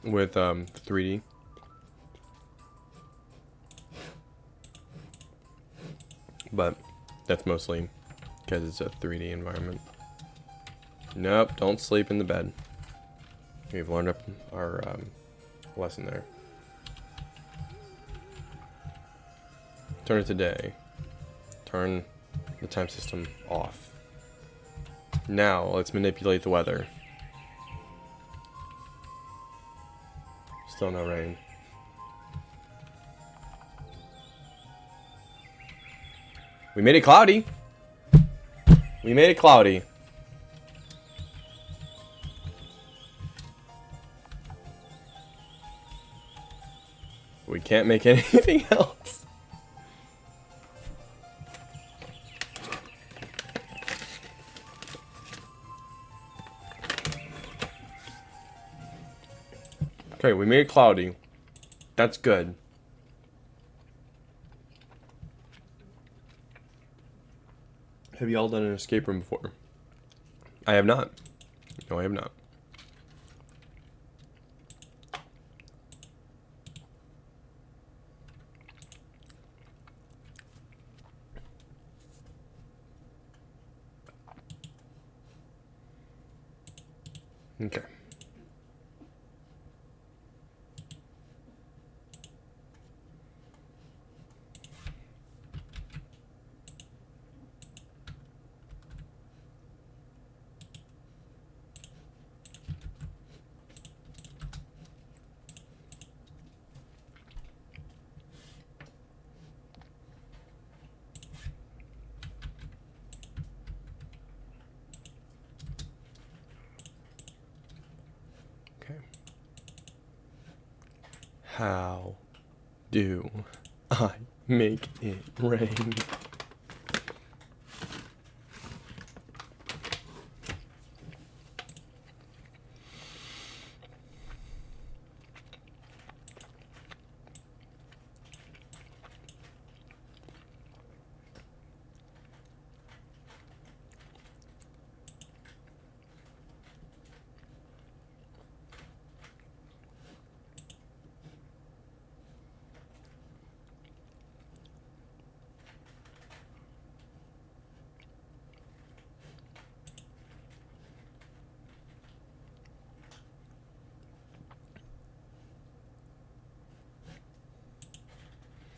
with 3D. But that's mostly because it's a 3D environment. Nope, don't sleep in the bed. We've learned our lesson there. Turn it to day. Turn the time system off. Now, let's manipulate the weather. Still no rain. We made it cloudy. We made it cloudy. We can't make anything else. Okay, we made it cloudy. That's good. Have you all done an escape room before? I have not. No, I have not. Okay. Okay. How do I make it rain?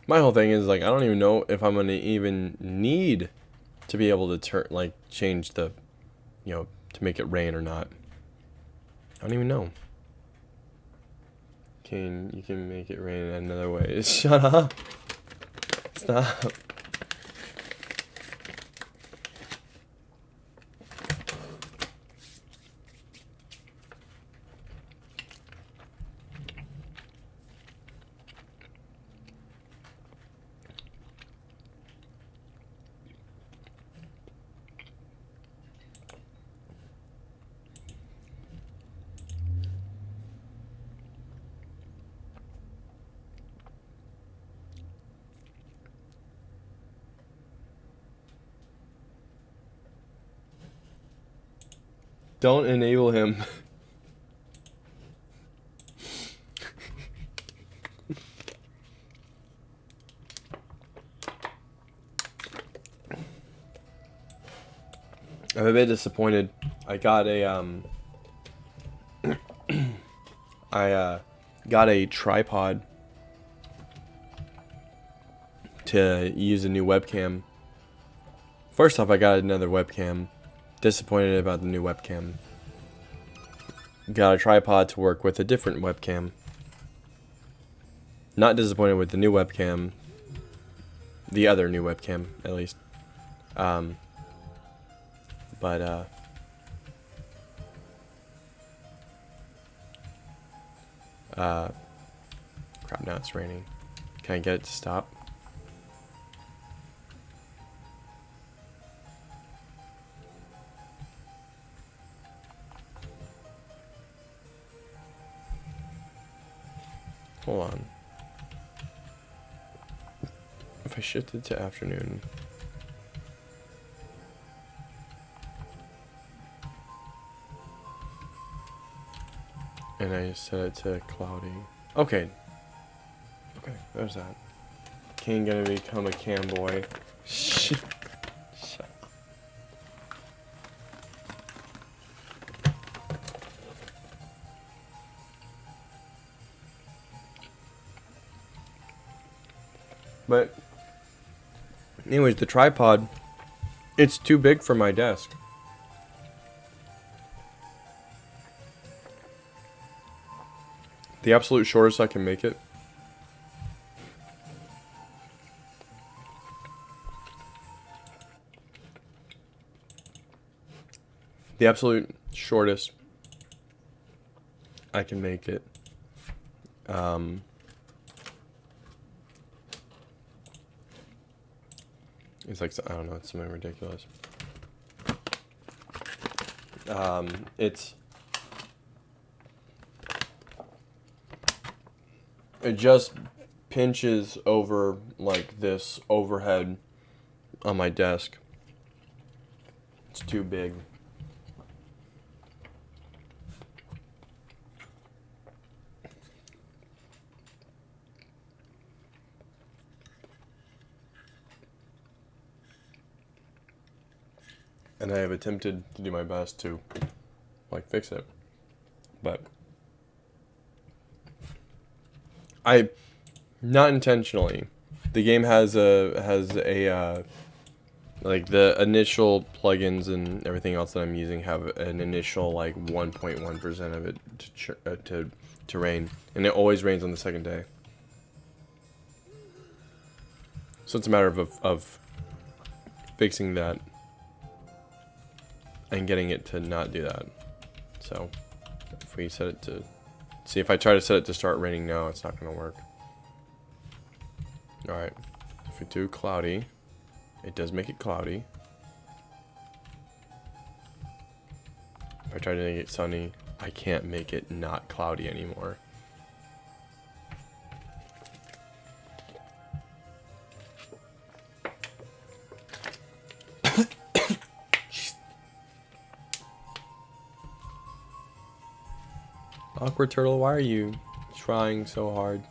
My whole thing is like I don't even know if I'm gonna even need to be able to change the, to make it rain or not. I don't even know. You can make it rain another way. Shut up. Stop. Don't enable him. I'm a bit disappointed. I got a got a tripod to use a new webcam. First off, I got another webcam. Disappointed about the new webcam. Got a tripod to work with a different webcam. Not disappointed with the new webcam. The other new webcam, at least. Crap, now it's raining. Can I get it to stop? Hold on. If I shifted to afternoon. And I set it to cloudy. Okay. Okay, there's that. King gonna become a cam boy. Shut up. But anyways, the tripod, it's too big for my desk. The absolute shortest I can make it. The absolute shortest I can make it. It's like, I don't know, it's something ridiculous. It just pinches over like this overhead on my desk. It's too big. And I have attempted to do my best to like fix it. But I not intentionally. The game has a like the initial plugins and everything else that I'm using have an initial like 1.1% of it to rain, and it always rains on the second day. So it's a matter of fixing that and getting it to not do that. So if we set it to see, if I try to set it to start raining now, it's not going to work. Alright, if we do cloudy, it does make it cloudy. If I try to make it sunny, I can't make it not cloudy anymore. Awkward turtle, why are you trying so hard?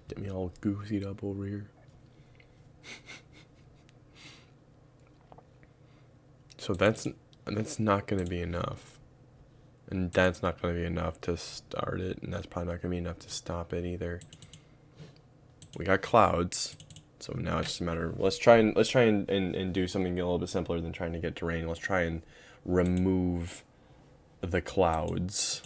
Get me all goosied up over here. So that's not gonna be enough. And that's not going to be enough to start it, and that's probably not going to be enough to stop it either. We got clouds, so now it's just a matter of let's try and do something a little bit simpler than trying to get to rain. Let's try and remove the clouds.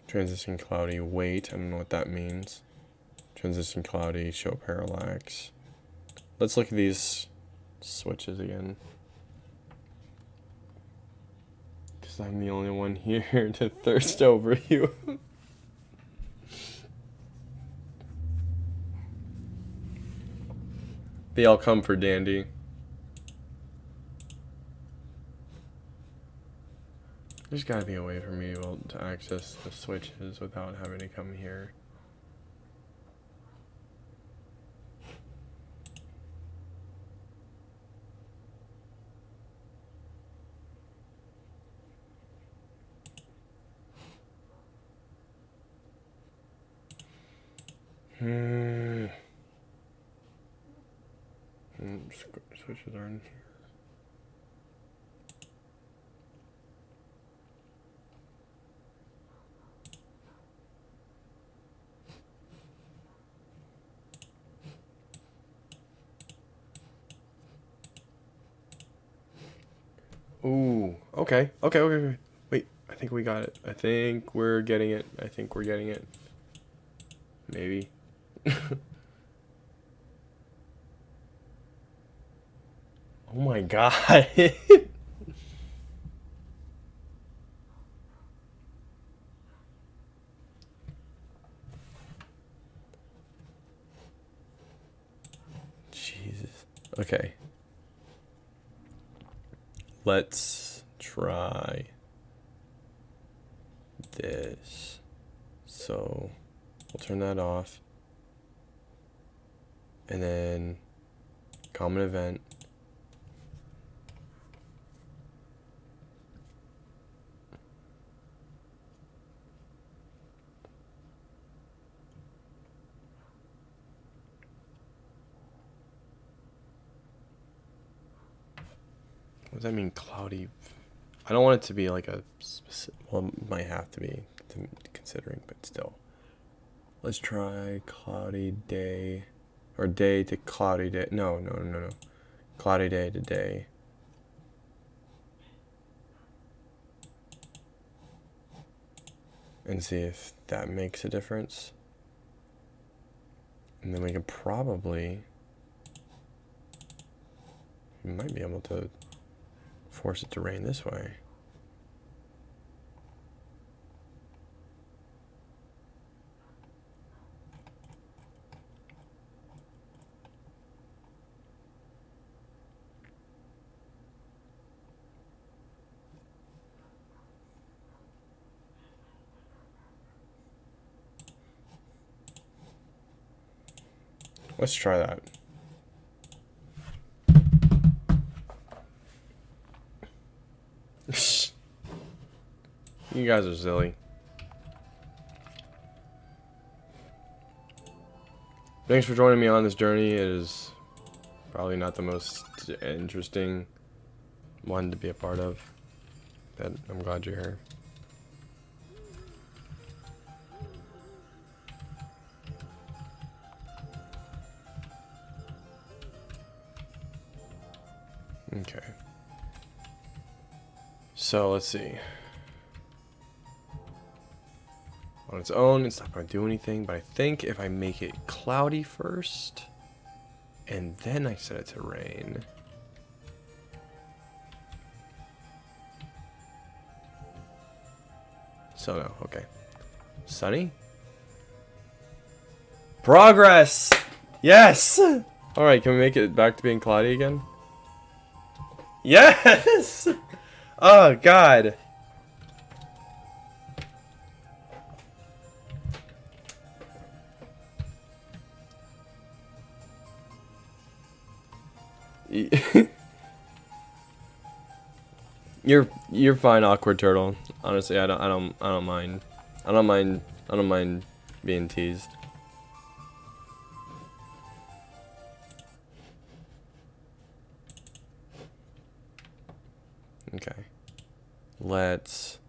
Transition cloudy, wait, I don't know what that means. Transition cloudy, show parallax. Let's look at these switches again. Because I'm the only one here to thirst over you. They all come for Dandy. There's gotta be a way for me to access the switches without having to come here. Switches are in here. Ooh, okay. Wait, I think we got it. I think we're getting it. Maybe. Oh my god. Jesus. Okay. Let's try this. So we'll turn that off. And then common event. What does that mean, cloudy? I don't want it to be like a specific, well, it might have to be considering, but still. Let's try cloudy day, or day to cloudy day. No. Cloudy day to day. And see if that makes a difference. And then we can probably, we might be able to force it to rain this way. Let's try that. You guys are silly. Thanks for joining me on this journey. It is probably not the most interesting one to be a part of, but I'm glad you're here. Okay. So let's see. On its own, it's not going to do anything, but I think if I make it cloudy first, and then I set it to rain. So no, okay. Sunny? Progress! Yes! Alright, can we make it back to being cloudy again? Yes! Oh, God. You're fine, awkward turtle. Honestly, I don't mind. I don't mind being teased. Okay. Let's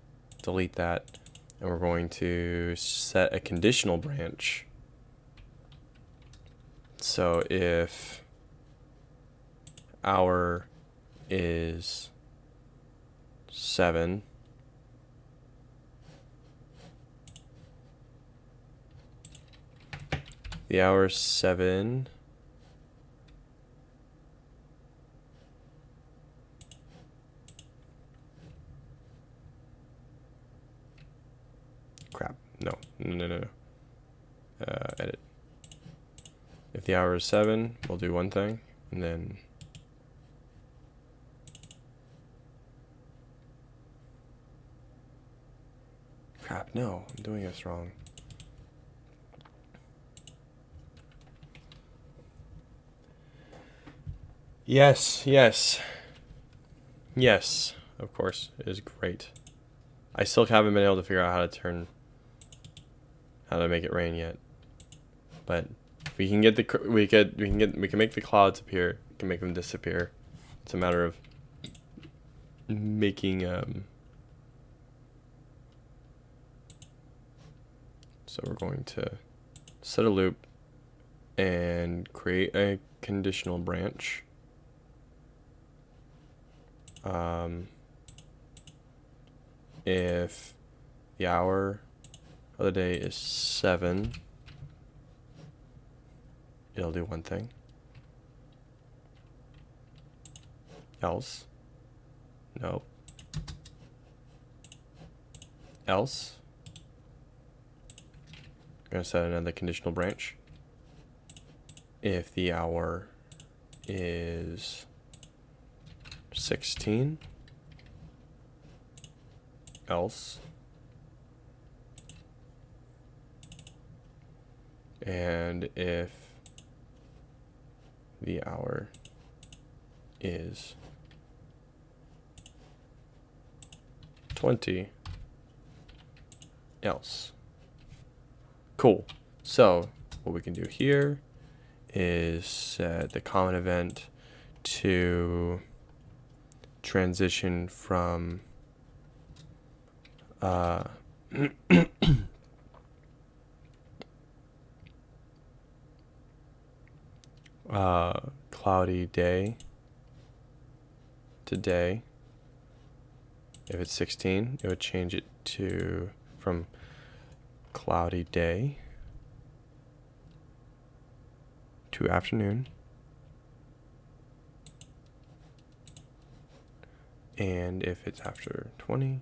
delete that, and we're going to set a conditional branch. So if hour is 7, the hour is 7, crap, no, edit. If the hour is 7, we'll do one thing, and then crap, no, I'm doing this wrong. Yes, of course, it is great. I still haven't been able to figure out how to make it rain yet. But we can make the clouds appear, we can make them disappear. It's a matter of making so we're going to set a loop and create a conditional branch. If the hour of the day is 7, it'll do one thing. Else, no. Else, I'm going to set another conditional branch. If the hour is 16, else, and if the hour is 20, else. Cool. So what we can do here is set the common event to transition from cloudy day to day. If it's 16, it would change it to from cloudy day to afternoon. And if it's after 20,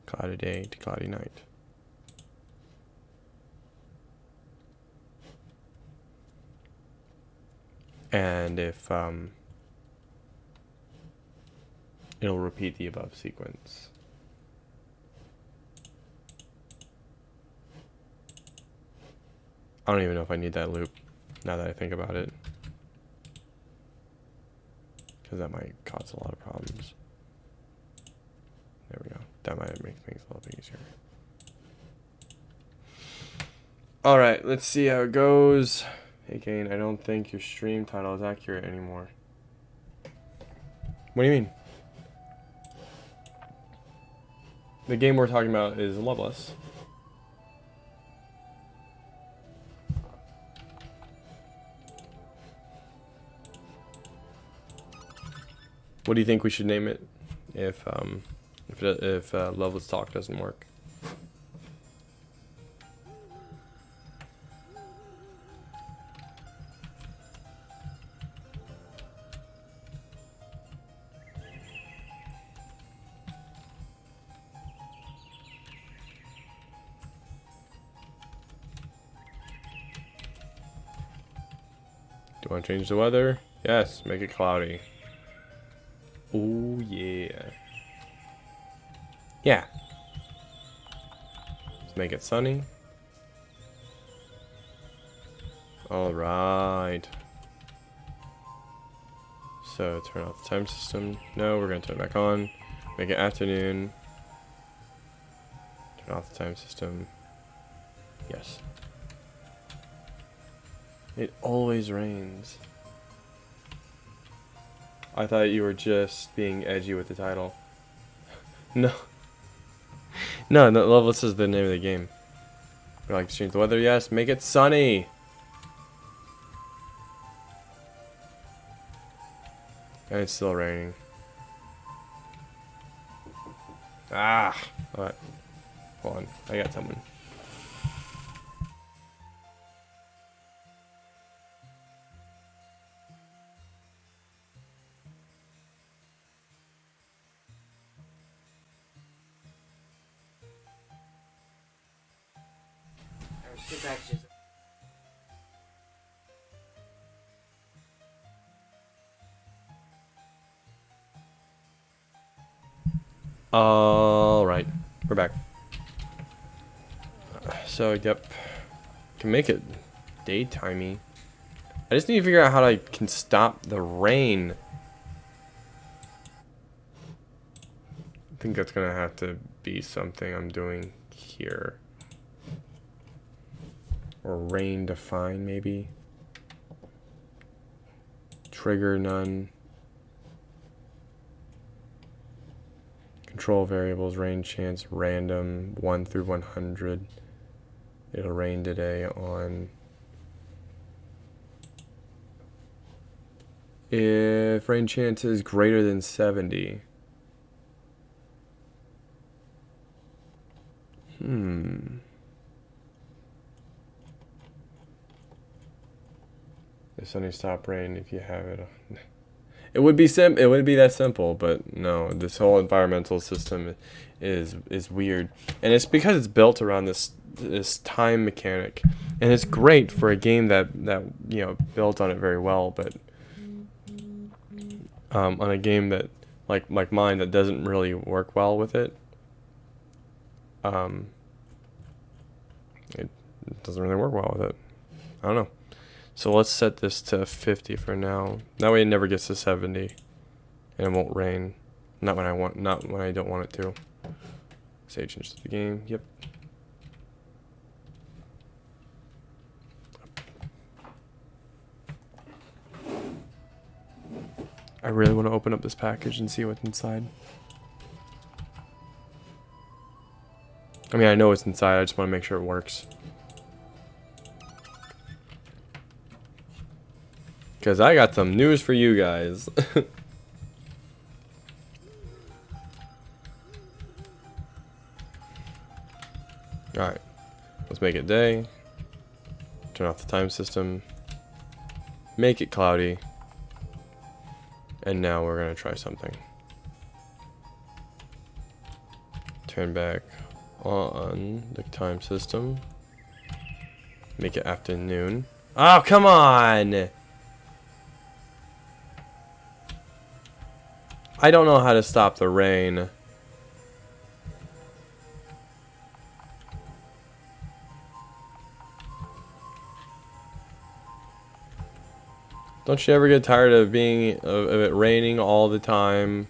cloudy day to cloudy night. And if it'll repeat the above sequence. I don't even know if I need that loop now that I think about it, because that might cause a lot of problems. There we go. That might make things a little bit easier. Alright, let's see how it goes. Hey Kane, I don't think your stream title is accurate anymore. What do you mean? The game we're talking about is Loveless. What do you think we should name it if Loveless Talk doesn't work? Do you want to change the weather? Yes, make it cloudy. Oh yeah. Yeah. Let's make it sunny. All right. So turn off the time system. No, we're gonna turn it back on. Make it afternoon. Turn off the time system. Yes. It always rains. I thought you were just being edgy with the title. No. No, Loveless is the name of the game. We like to change the weather, yes. Make it sunny. And it's still raining. Ah! Alright. Hold on. I got someone. Alright. We're back. So, yep. Can make it daytimey. I just need to figure out how I can stop the rain. I think that's gonna have to be something I'm doing here. Or rain define, maybe. Trigger none. Control variables, rain chance, random, 1 through 100. It'll rain today on... If rain chance is greater than 70. If sunny stop rain if you have it. It would be it would be that simple, but no, this whole environmental system is weird. And it's because it's built around this time mechanic. And it's great for a game that you know, built on it very well, but on a game that like mine that doesn't really work well with it. It doesn't really work well with it. I don't know. So let's set this to 50 for now. That way it never gets to 70. And it won't rain. Not when I don't want it to. Save change to the game. Yep. I really want to open up this package and see what's inside. I mean, I know what's inside. I just want to make sure it works. Because I got some news for you guys. Alright. Let's make it day. Turn off the time system. Make it cloudy. And now we're going to try something. Turn back on the time system. Make it afternoon. Oh, come on! I don't know how to stop the rain. Don't you ever get tired of it raining all the time?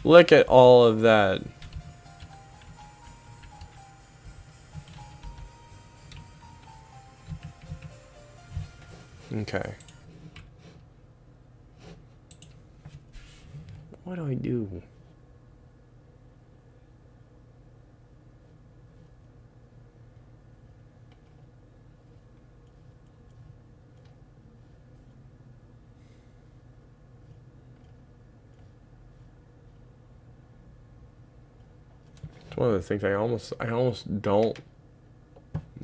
Look at all of that. Okay. What do I do? It's one of the things I almost don't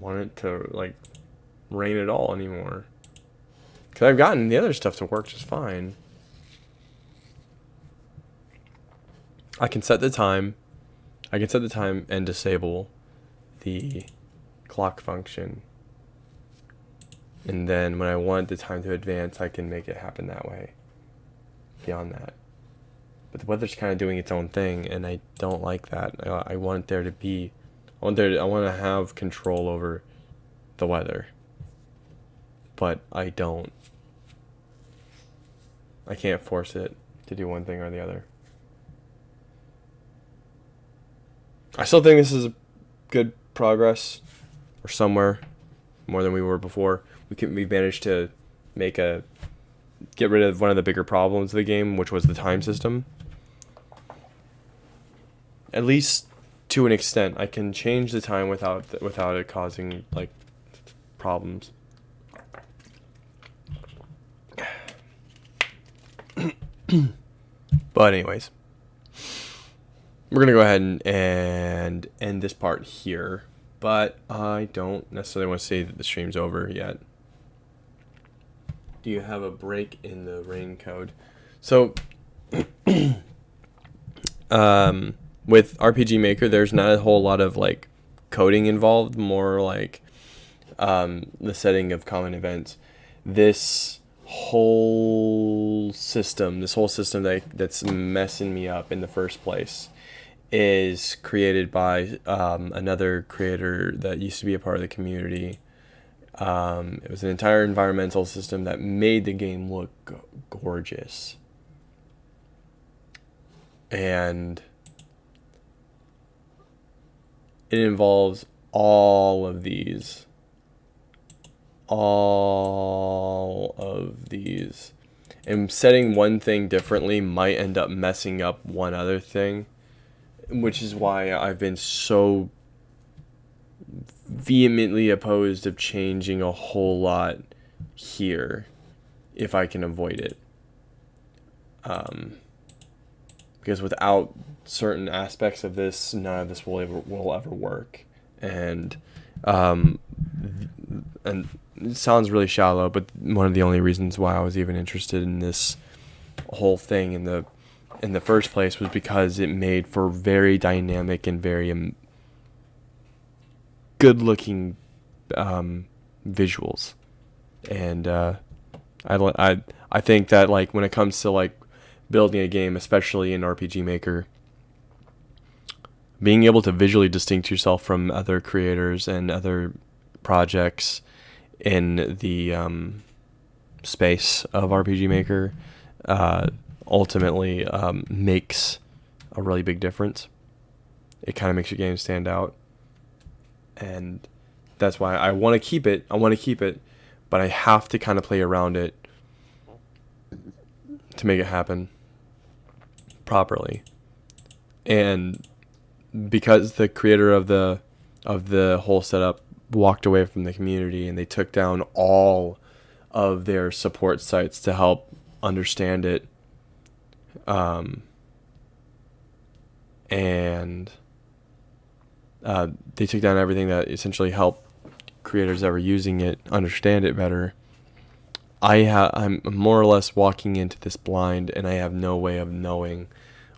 want it to like rain at all anymore. Because I've gotten the other stuff to work just fine. I can set the time. I can set the time and disable the clock function. And then when I want the time to advance, I can make it happen that way. Beyond that. But the weather's kind of doing its own thing, and I don't like that. I want there to be... I want to have control over the weather. But I don't. I can't force it to do one thing or the other. I still think this is a good progress. We're somewhere more than we were before. We've managed to get rid of one of the bigger problems of the game, which was the time system. At least to an extent, I can change the time without it causing like problems. But anyways, we're gonna go ahead and end this part here. But I don't necessarily want to say that the stream's over yet. Do you have a break in the rain code? So, with RPG Maker, there's not a whole lot of like coding involved. More like the setting of common events. This whole system that's messing me up in the first place is created by another creator that used to be a part of the community. It was an entire environmental system that made the game look gorgeous. And it involves all of these. And setting one thing differently might end up messing up one other thing, which is why I've been so vehemently opposed of changing a whole lot here if I can avoid it. Because without certain aspects of this, none of this will ever work. And it sounds really shallow, but one of the only reasons why I was even interested in this whole thing in the first place was because it made for very dynamic and very good-looking visuals. And I think that like when it comes to like building a game, especially in RPG Maker, being able to visually distinct yourself from other creators and other projects in the space of RPG Maker ultimately makes a really big difference. It kind of makes your game stand out. And that's why I want to keep it. But I have to kind of play around it to make it happen properly. And because the creator of the whole setup walked away from the community and they took down all of their support sites to help understand it, and they took down everything that essentially helped creators that were using it understand it better. I'm more or less walking into this blind, and I have no way of knowing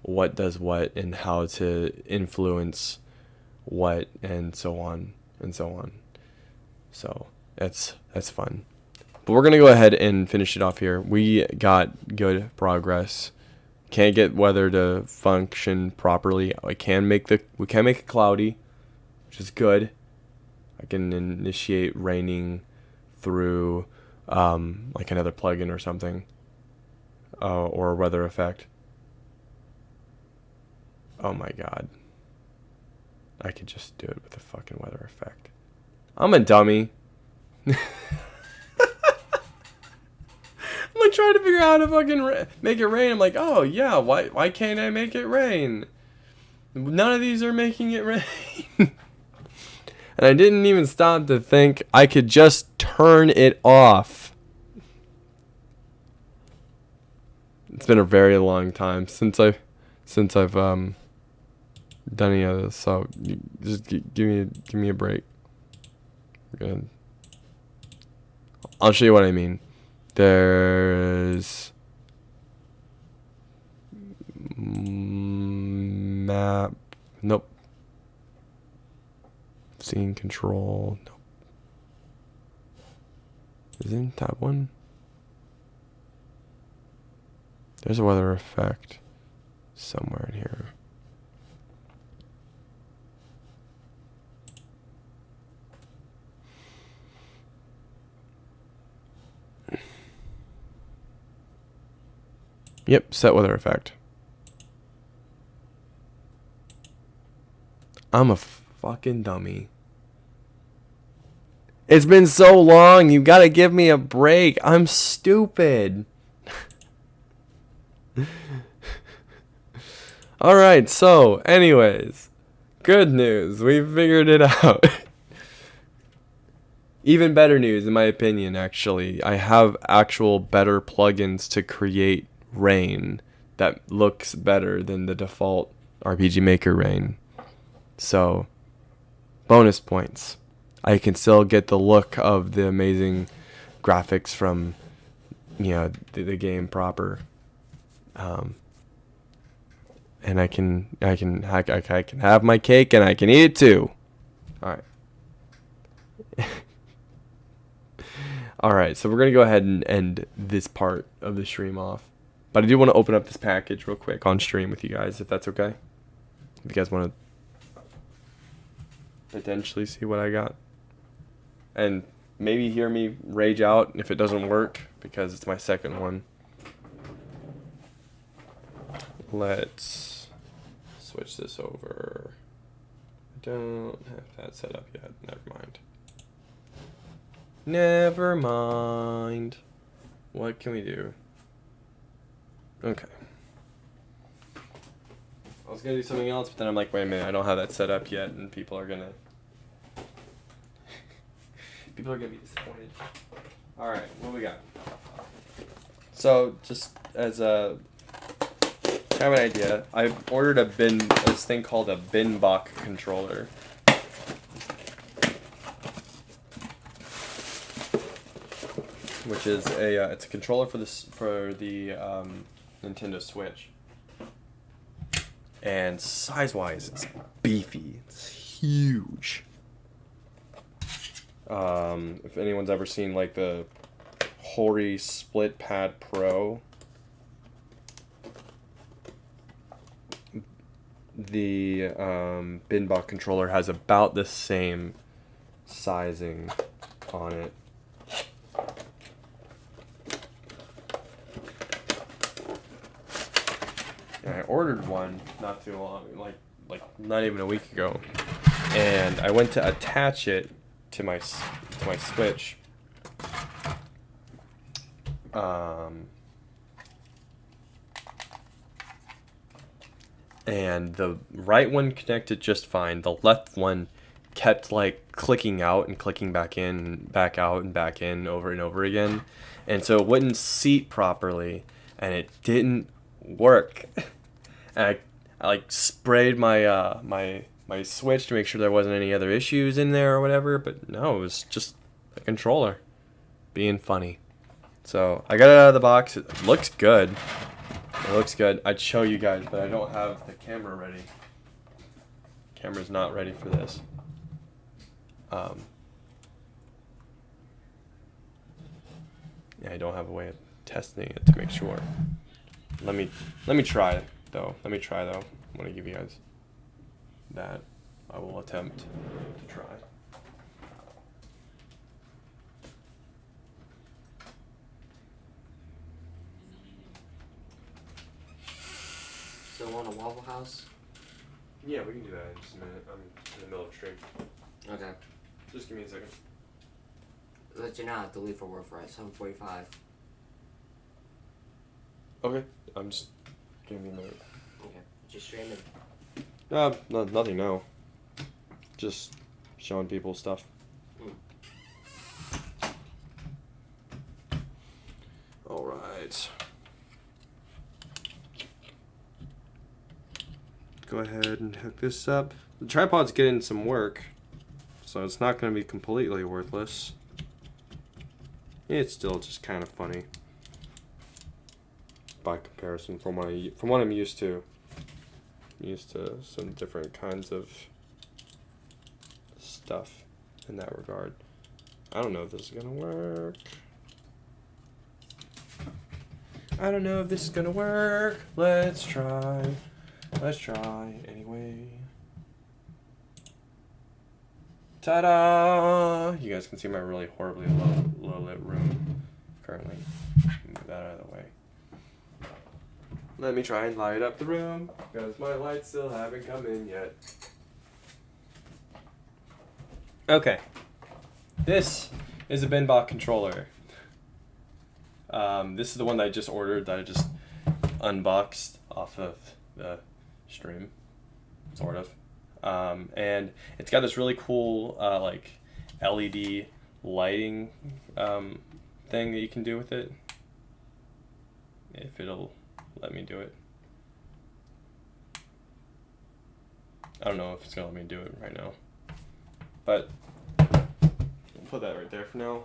what does what and how to influence what, and so on and so on. So that's fun. But we're gonna go ahead and finish it off here. We got good progress. Can't get weather to function properly. We can make it cloudy, which is good. I can initiate raining through like another plugin or something, or a weather effect. Oh my god. I could just do it with a fucking weather effect. I'm a dummy. I'm like trying to figure out how to fucking make it rain. I'm like, oh yeah, why can't I make it rain? None of these are making it rain. And I didn't even stop to think I could just turn it off. It's been a very long time since I've done any of this, so just give me a break. Good. I'll show you what I mean. There's map. Nope. Scene control. Nope. Is it in tab 1? There's a weather effect somewhere in here. Yep, set weather effect. I'm a fucking dummy. It's been so long. You gotta give me a break. I'm stupid. Alright, so, anyways. Good news. We figured it out. Even better news, in my opinion, actually. I have actual better plugins to create rain that looks better than the default RPG Maker rain. So, bonus points. I can still get the look of the amazing graphics from, the game proper. And I can have my cake and I can eat it too. All right. All right, so we're going to go ahead and end this part of the stream off. But I do want to open up this package real quick on stream with you guys, if that's okay. If you guys want to potentially see what I got. And maybe hear me rage out if it doesn't work, because it's my second one. Let's switch this over. I don't have that set up yet. Never mind. Never mind. What can we do? Okay. I was gonna do something else, but then I'm like, wait a minute, I don't have that set up yet, and people are gonna be disappointed. All right, what we got? So, just as a kind of an idea, I ordered this thing called a Binbach controller. Which is it's a controller for the Nintendo Switch. And size-wise, it's beefy. It's huge. If anyone's ever seen like the Hori Split Pad Pro, the Binbach controller has about the same sizing on it. And I ordered one not too long, like not even a week ago, and I went to attach it to my Switch. And the right one connected just fine. The left one kept like clicking out and clicking back in, and back out and back in over and over again, and so it wouldn't seat properly, and it didn't work. And I like sprayed my my Switch to make sure there wasn't any other issues in there or whatever, but no, it was just a controller being funny. So I got it out of the box. It looks good. It looks good. I'd show you guys, but I don't have the camera ready. Camera's not ready for this. Yeah, I don't have a way of testing it to make sure. Let me try though. I'm gonna give you guys that. I will attempt to try. Still want a Waffle House? Yeah, we can do that in just a minute. I'm in the middle of stream. Okay. Just give me a second. Let you know I have to leave for work for 7:45. Okay, I'm just giving you a minute. Okay. Just streaming. Nothing. No. Just showing people stuff. All right. Go ahead and hook this up. The tripod's getting some work, so it's not going to be completely worthless. It's still just kind of funny by comparison from what I'm used to. I'm used to some different kinds of stuff in that regard. I don't know if this is gonna work. I don't know if this is gonna work. Let's try. Let's try anyway. Ta-da! You guys can see my really horribly low lit room currently. Move that out of the way. Let me try and light up the room, because my lights still haven't come in yet. Okay. This is a Binbot controller. This is the one that I just ordered, that I just unboxed off of the stream, sort of. And it's got this really cool, like, LED lighting thing that you can do with it. If it'll let me do it. I don't know if it's gonna let me do it right now, but I'll put that right there for now.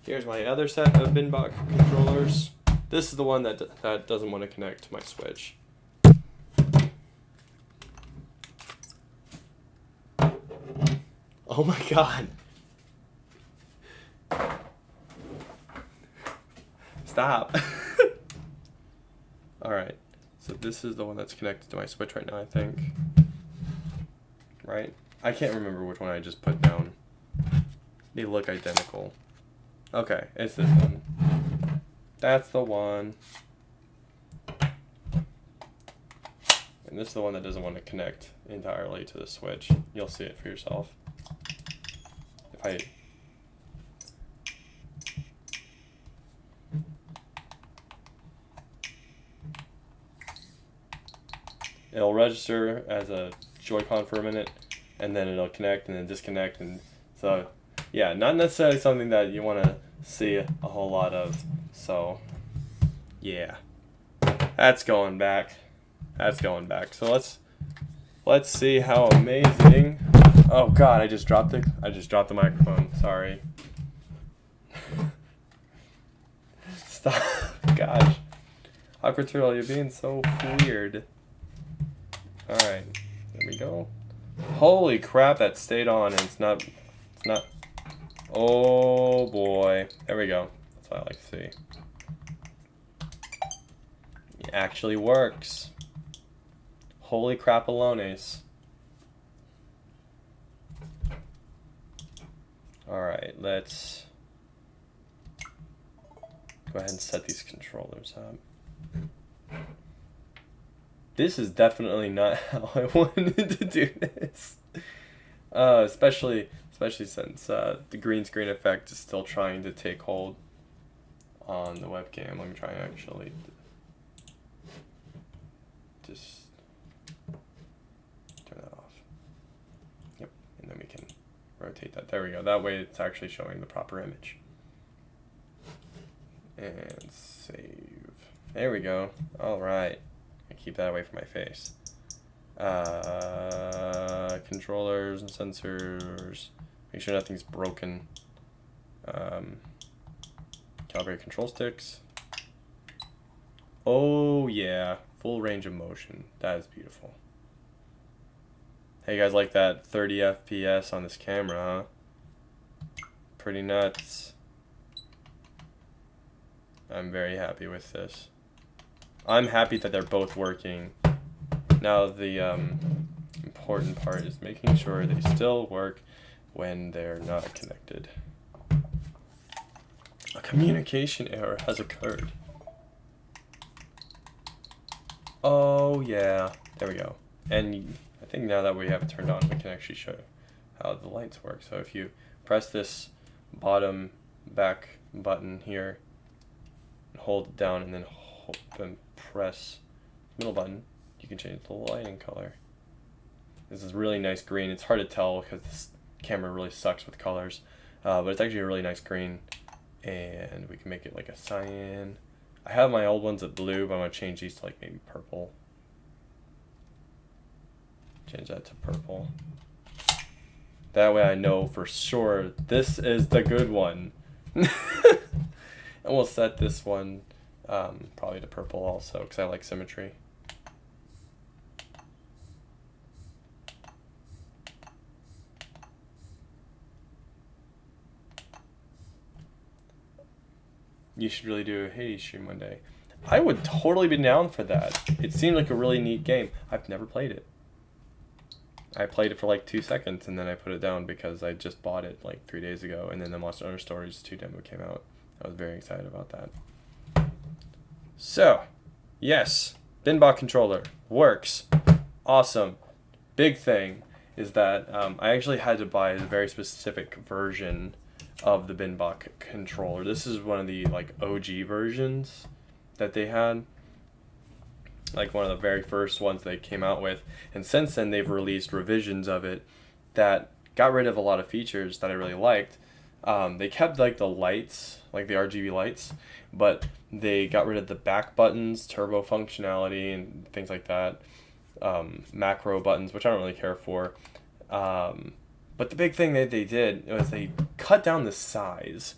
Here's my other set of Binbot controllers. This is the one that doesn't want to connect to my Switch. Oh my god. Stop. Alright. So this is the one that's connected to my Switch right now, I think. Right? I can't remember which one I just put down. They look identical. Okay, it's this one. That's the one. And this is the one that doesn't want to connect entirely to the Switch. You'll see it for yourself. If I... It'll register as a Joy-Con for a minute, and then it'll connect and then disconnect, and so... Yeah, not necessarily something that you want to see a whole lot of, so, yeah. That's going back. That's going back. So let's see how amazing... Oh god, I just dropped the microphone, sorry. Stop, gosh. Awkward Turtle, you're being so weird. Alright, there we go. Holy crap, that stayed on, and it's not... Oh boy. There we go. That's what I like to see. It actually works. Holy crapalones. Alright, let's go ahead and set these controllers up. This is definitely not how I wanted to do this. Especially since the green screen effect is still trying to take hold on the webcam. Let me try and actually just turn that off. Yep, and then we can rotate that. There we go. That way it's actually showing the proper image. And save. There we go. All right. I keep that away from my face. Controllers and sensors. Make sure nothing's broken. Calibrate control sticks. Oh yeah, full range of motion. That is beautiful. Hey, you guys like that 30 FPS on this camera, huh? Pretty nuts. I'm very happy with this. I'm happy that they're both working. Now the important part is making sure they still work when they're not connected. A communication error has occurred. Oh yeah, there we go. And I think now that we have it turned on, we can actually show how the lights work. So if you press this bottom back button here, hold it down, and then press the middle button, you can change the lighting color. This is really nice green. It's hard to tell because this camera really sucks with colors, but it's actually a really nice green, and we can make it like a cyan. I have my old ones at blue, but I'm going to change these to like maybe purple. Change that to purple. That way I know for sure this is the good one. And we'll set this one probably to purple also, because I like symmetry. You should really do a Hades stream one day. I would totally be down for that. It seemed like a really neat game. I've never played it. I played it for like 2 seconds and then I put it down because I just bought it like 3 days ago, and then the Monster Hunter Stories 2 demo came out. I was very excited about that. So, yes, Binbot controller works. Awesome. Big thing is that I actually had to buy a very specific version of the Binbot controller. This is one of the like OG versions that they had, like one of the very first ones they came out with, and since then they've released revisions of it that got rid of a lot of features that I really liked. They kept like the lights, like the RGB lights, but they got rid of the back buttons, turbo functionality, and things like that. Macro buttons, which I don't really care for. But the big thing that they did was they cut down the size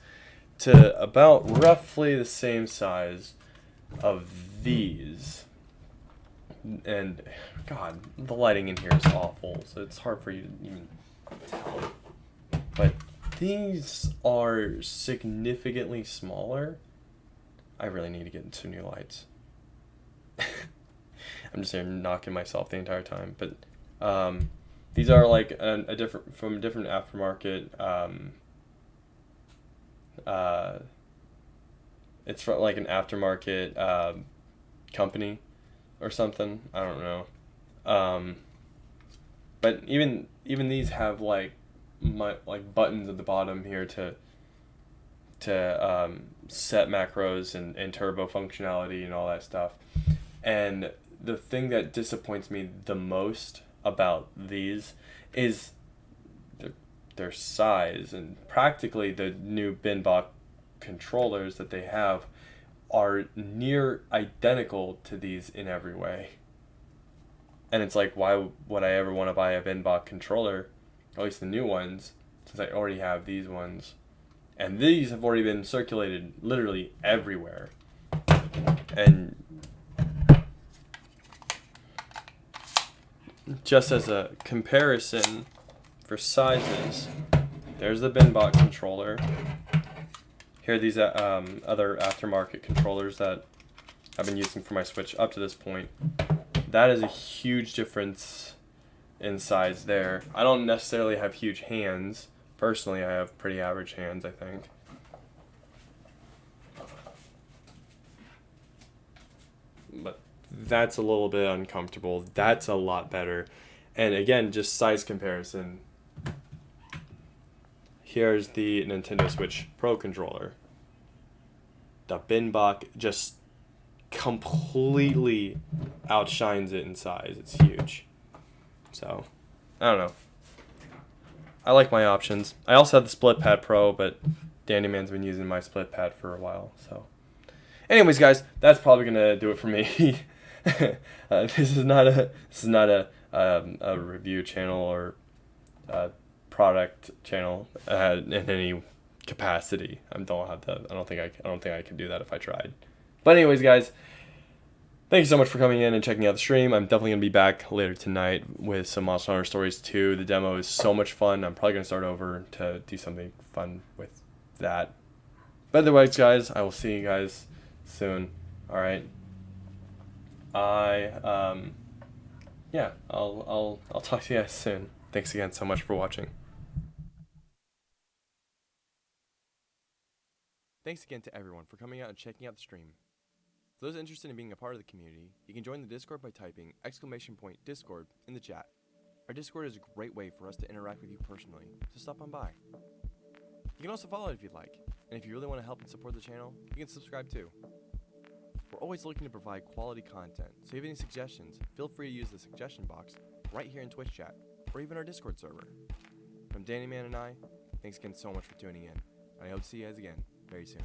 to about roughly the same size of these. And God, the lighting in here is awful, so it's hard for you to even tell. But these are significantly smaller. I really need to get some new lights. I'm just here knocking myself the entire time. But these are like a different from a different aftermarket. It's from like an aftermarket company or something. I don't know. But even these have like buttons at the bottom here to set macros and turbo functionality and all that stuff. And the thing that disappoints me the most about these is their size, and practically the new Binbot controllers that they have are near identical to these in every way. And it's like, why would I ever want to buy a Binbot controller, at least the new ones, since I already have these ones? And these have already been circulated literally everywhere. And just as a comparison for sizes, there's the Binbot controller. Here are these other aftermarket controllers that I've been using for my Switch up to this point. That is a huge difference in size there. I don't necessarily have huge hands. Personally, I have pretty average hands, I think. But that's a little bit uncomfortable. That's a lot better. And again, just size comparison. Here's the Nintendo Switch Pro controller. The Binbot just completely outshines it in size. It's huge. So, I don't know. I like my options. I also have the Split Pad Pro, but Dandy Man's been using my Split Pad for a while. So, anyways, guys, that's probably gonna do it for me. This is not a review channel or a product channel in any capacity. I don't think I could do that if I tried. But anyways, guys, thank you so much for coming in and checking out the stream. I'm definitely going to be back later tonight with some Monster Hunter Stories 2. The demo is so much fun. I'm probably going to start over to do something fun with that. But otherwise, guys, I will see you guys soon. All right. I'll talk to you guys soon. Thanks again so much for watching. Thanks again to everyone for coming out and checking out the stream. For those interested in being a part of the community, you can join the Discord by typing !Discord in the chat. Our Discord is a great way for us to interact with you personally, so stop on by. You can also follow it if you'd like, and if you really want to help and support the channel, you can subscribe too. We're always looking to provide quality content, so if you have any suggestions, feel free to use the suggestion box right here in Twitch chat, or even our Discord server. From Danny Man and I, thanks again so much for tuning in, and I hope to see you guys again very soon.